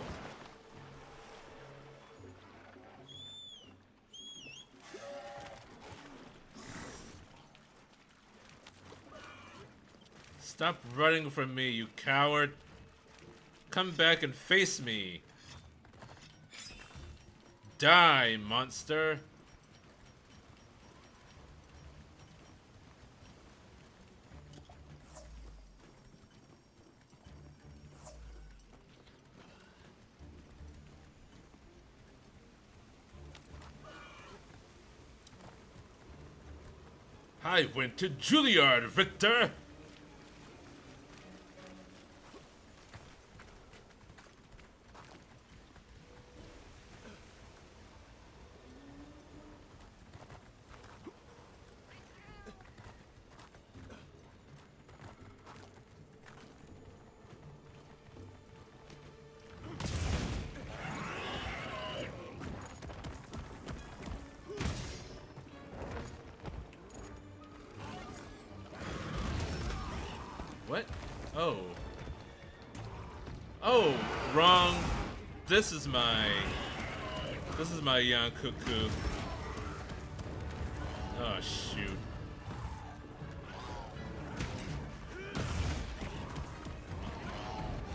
Stop running from me, you coward. Come back and face me. Die, monster. I went to Juilliard, Victor! What? Oh. Oh, wrong. This is my young cuckoo. Oh, shoot.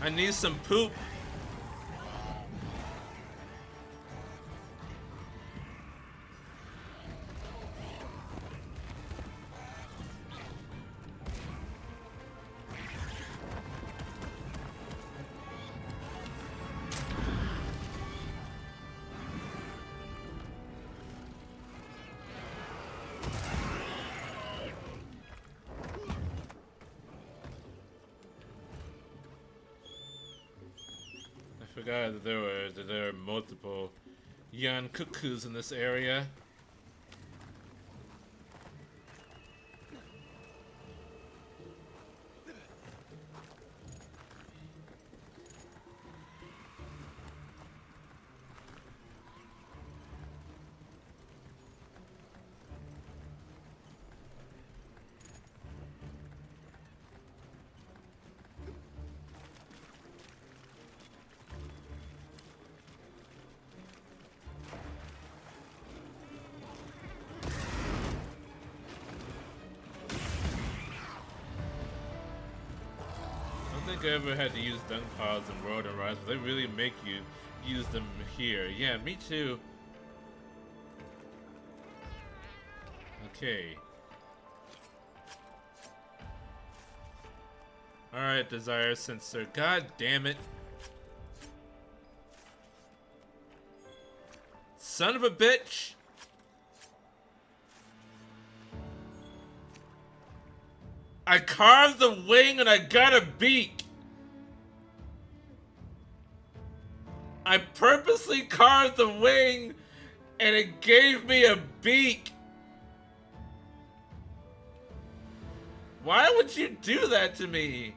I need some poop. I forgot that there are multiple young cuckoos in this area. I don't think I ever had to use dung pods in World and Rise, but they really make you use them here. Yeah, me too. Okay. Alright, Desire Sensor. God damn it. Son of a bitch! I carved the wing and I got a beak! I purposely carved the wing and it gave me a beak! Why would you do that to me?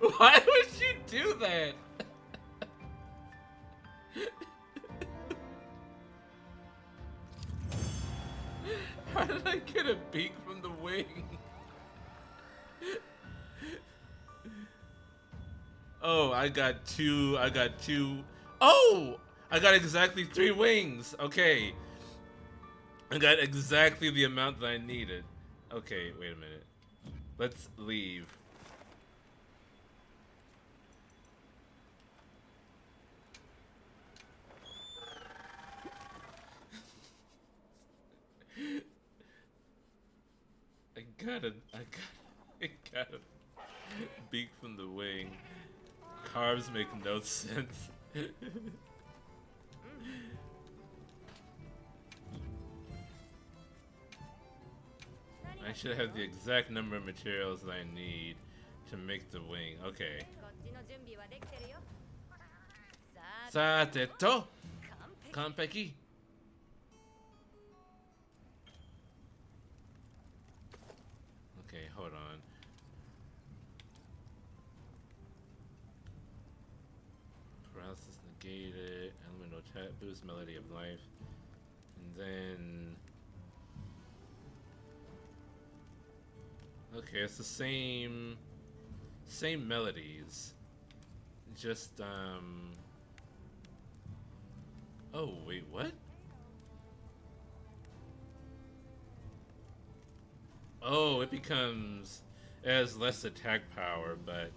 Why would you do that? How did I get a beak from the wing? Oh, I got two. I got two. Oh, I got exactly 3 wings. Okay, I got exactly the amount that I needed. Okay, wait a minute. Let's leave. I got a beak from the wing. Carbs make no sense. I should have the exact number of materials that I need to make the wing. Okay. こっちの準備はできてるよ。さてと、完璧。Okay, hold on. Paralysis negated, elemental attack, boost melody of life, and then. Okay, it's the same melodies. Just oh wait, what? Oh, it has less attack power, but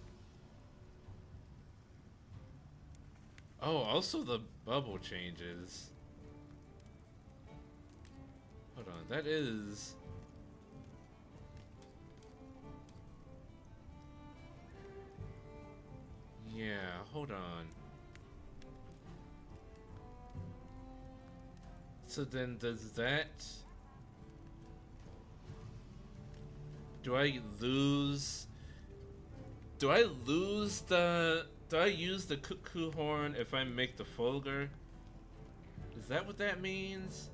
oh, also the bubble changes. Hold on, that is. Yeah, hold on. So then does that... Do I use the cuckoo horn if I make the Fulgur? Is that what that means?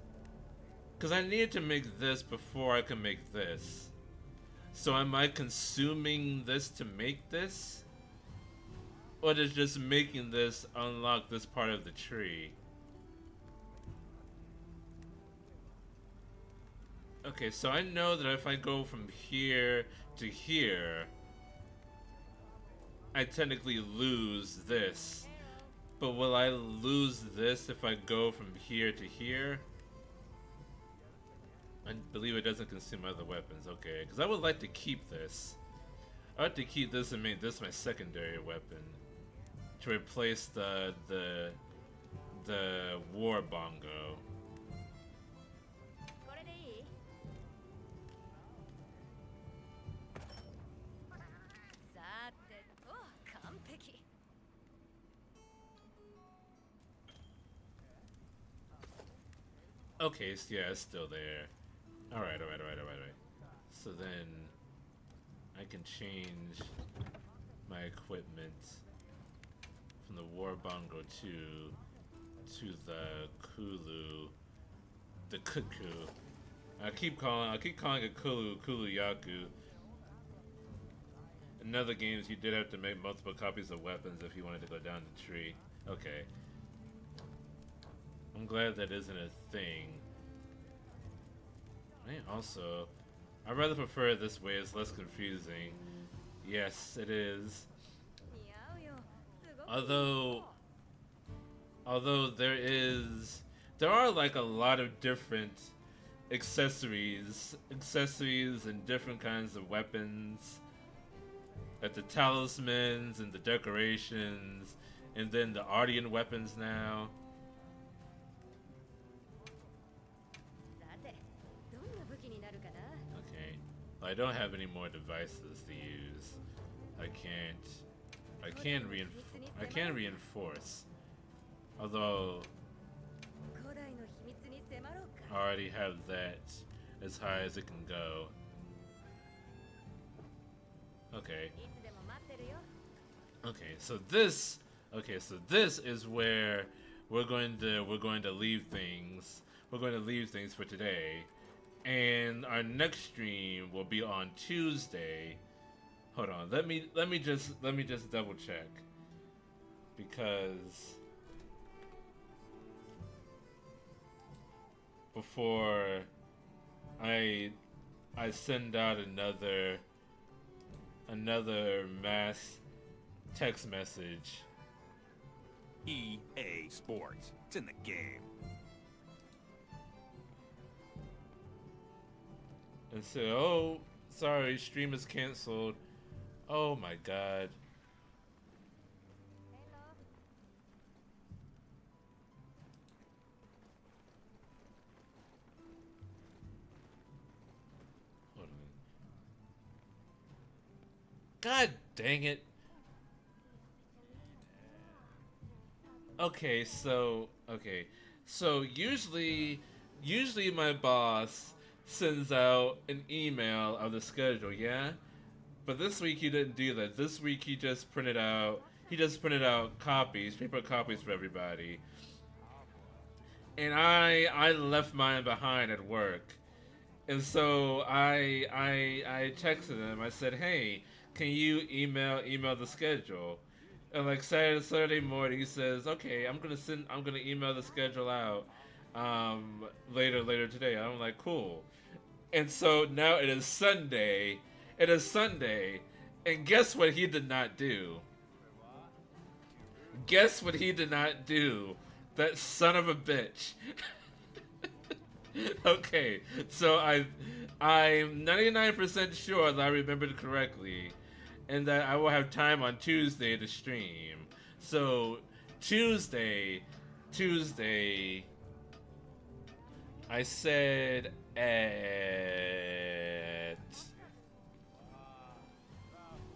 Because I need to make this before I can make this. So am I consuming this to make this? Or does just making this unlock this part of the tree? Okay, so I know that if I go from here to here, I technically lose this. But will I lose this if I go from here to here? I believe it doesn't consume other weapons. Okay, because I would like to keep this. I would like to keep this and make this my secondary weapon to replace the war bongo. これでいい？さてと、完璧。Okay, so yeah, it's still there. Alright. So then I can change my equipment from the war bongo to the Kulu, the cuckoo. I keep calling it Kulu Yaku. In other games, you did have to make multiple copies of weapons if you wanted to go down the tree. Okay. I'm glad that isn't a thing. I'd rather prefer it this way, it's less confusing. Yes, it is. 似合うよ。すごくいい。 Although there are like a lot of different accessories and different kinds of weapons. Like the talismans and the decorations, and then the Ardian weapons now. さて、どんな武器になるかな？ Okay. I don't have any more devices to use. I can reinforce. Although 古代の秘密に迫ろう I か。 already have that as high as it can go. Okay. いつでも待ってるよ。 Okay, so this is where we're going to leave things. We're going to leave things for today. And our next stream will be on Tuesday. Hold on. Let me just double check. Because before I send out another mass text message. EA Sports. It's in the game. And so, oh, sorry, stream is canceled. Oh my god. Hold on. God dang it. Okay, so usually my boss sends out an email of the schedule, yeah? But this week he didn't do that. This week he just printed out copies, paper copies for everybody. And I left mine behind at work. And so I texted him. I said, "Hey, can you email the schedule?" And like Saturday morning, he says, "Okay, I'm gonna email the schedule out later today." I'm like, "Cool." And so now it is Sunday. And guess what he did not do? Guess what he did not do? That son of a bitch. Okay, so I'm 99% sure that I remembered correctly, and that I will have time on Tuesday to stream. So Tuesday, I said at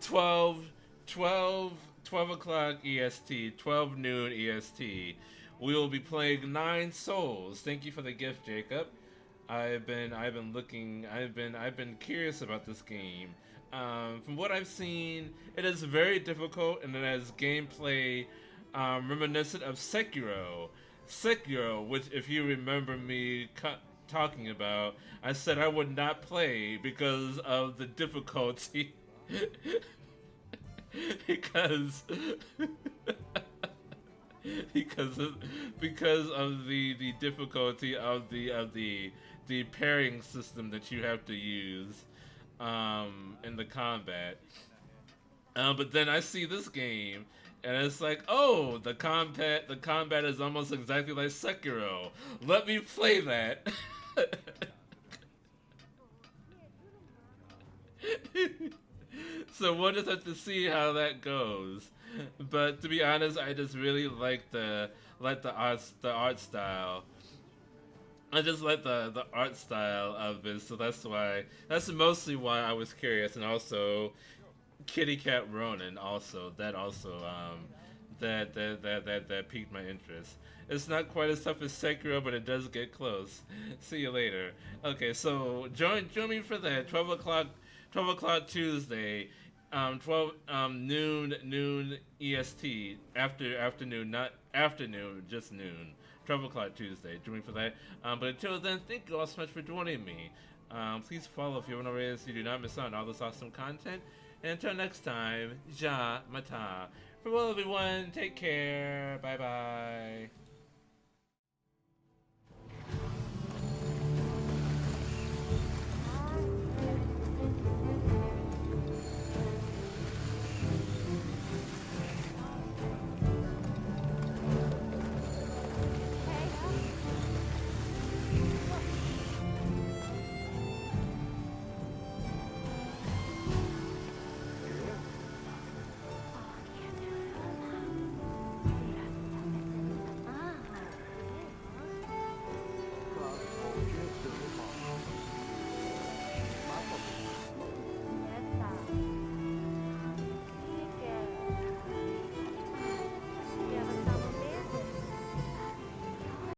12 o'clock EST, 12 noon EST. We will be playing 9 Souls. Thank you for the gift, Jacob. I've been curious about this game. From what I've seen, it is very difficult, and it has gameplay reminiscent of Sekiro. Sekiro, which, if you remember me talking about, I said I would not play because of the difficulty. because of the difficulty of the pairing system that you have to use in the combat. But then I see this game, and it's like, oh, the combat is almost exactly like Sekiro. Let me play that. So we'll just have to see how that goes. But to be honest, I just really like the art style. I just like the art style of it, so that's mostly why I was curious, and also Kitty Cat Ronin that piqued my interest. It's not quite as tough as Sekiro, but it does get close. See you later. Okay, so join me for that 12 o'clock Tuesday, 12 noon EST, afternoon, not afternoon, just noon. 12 o'clock Tuesday. Join me for that. But until then, thank you all so much for joining me. Please follow if you haven't already so you do not miss out on all this awesome content. And until next time, Ja Mata. Farewell, everyone. Take care. Bye bye.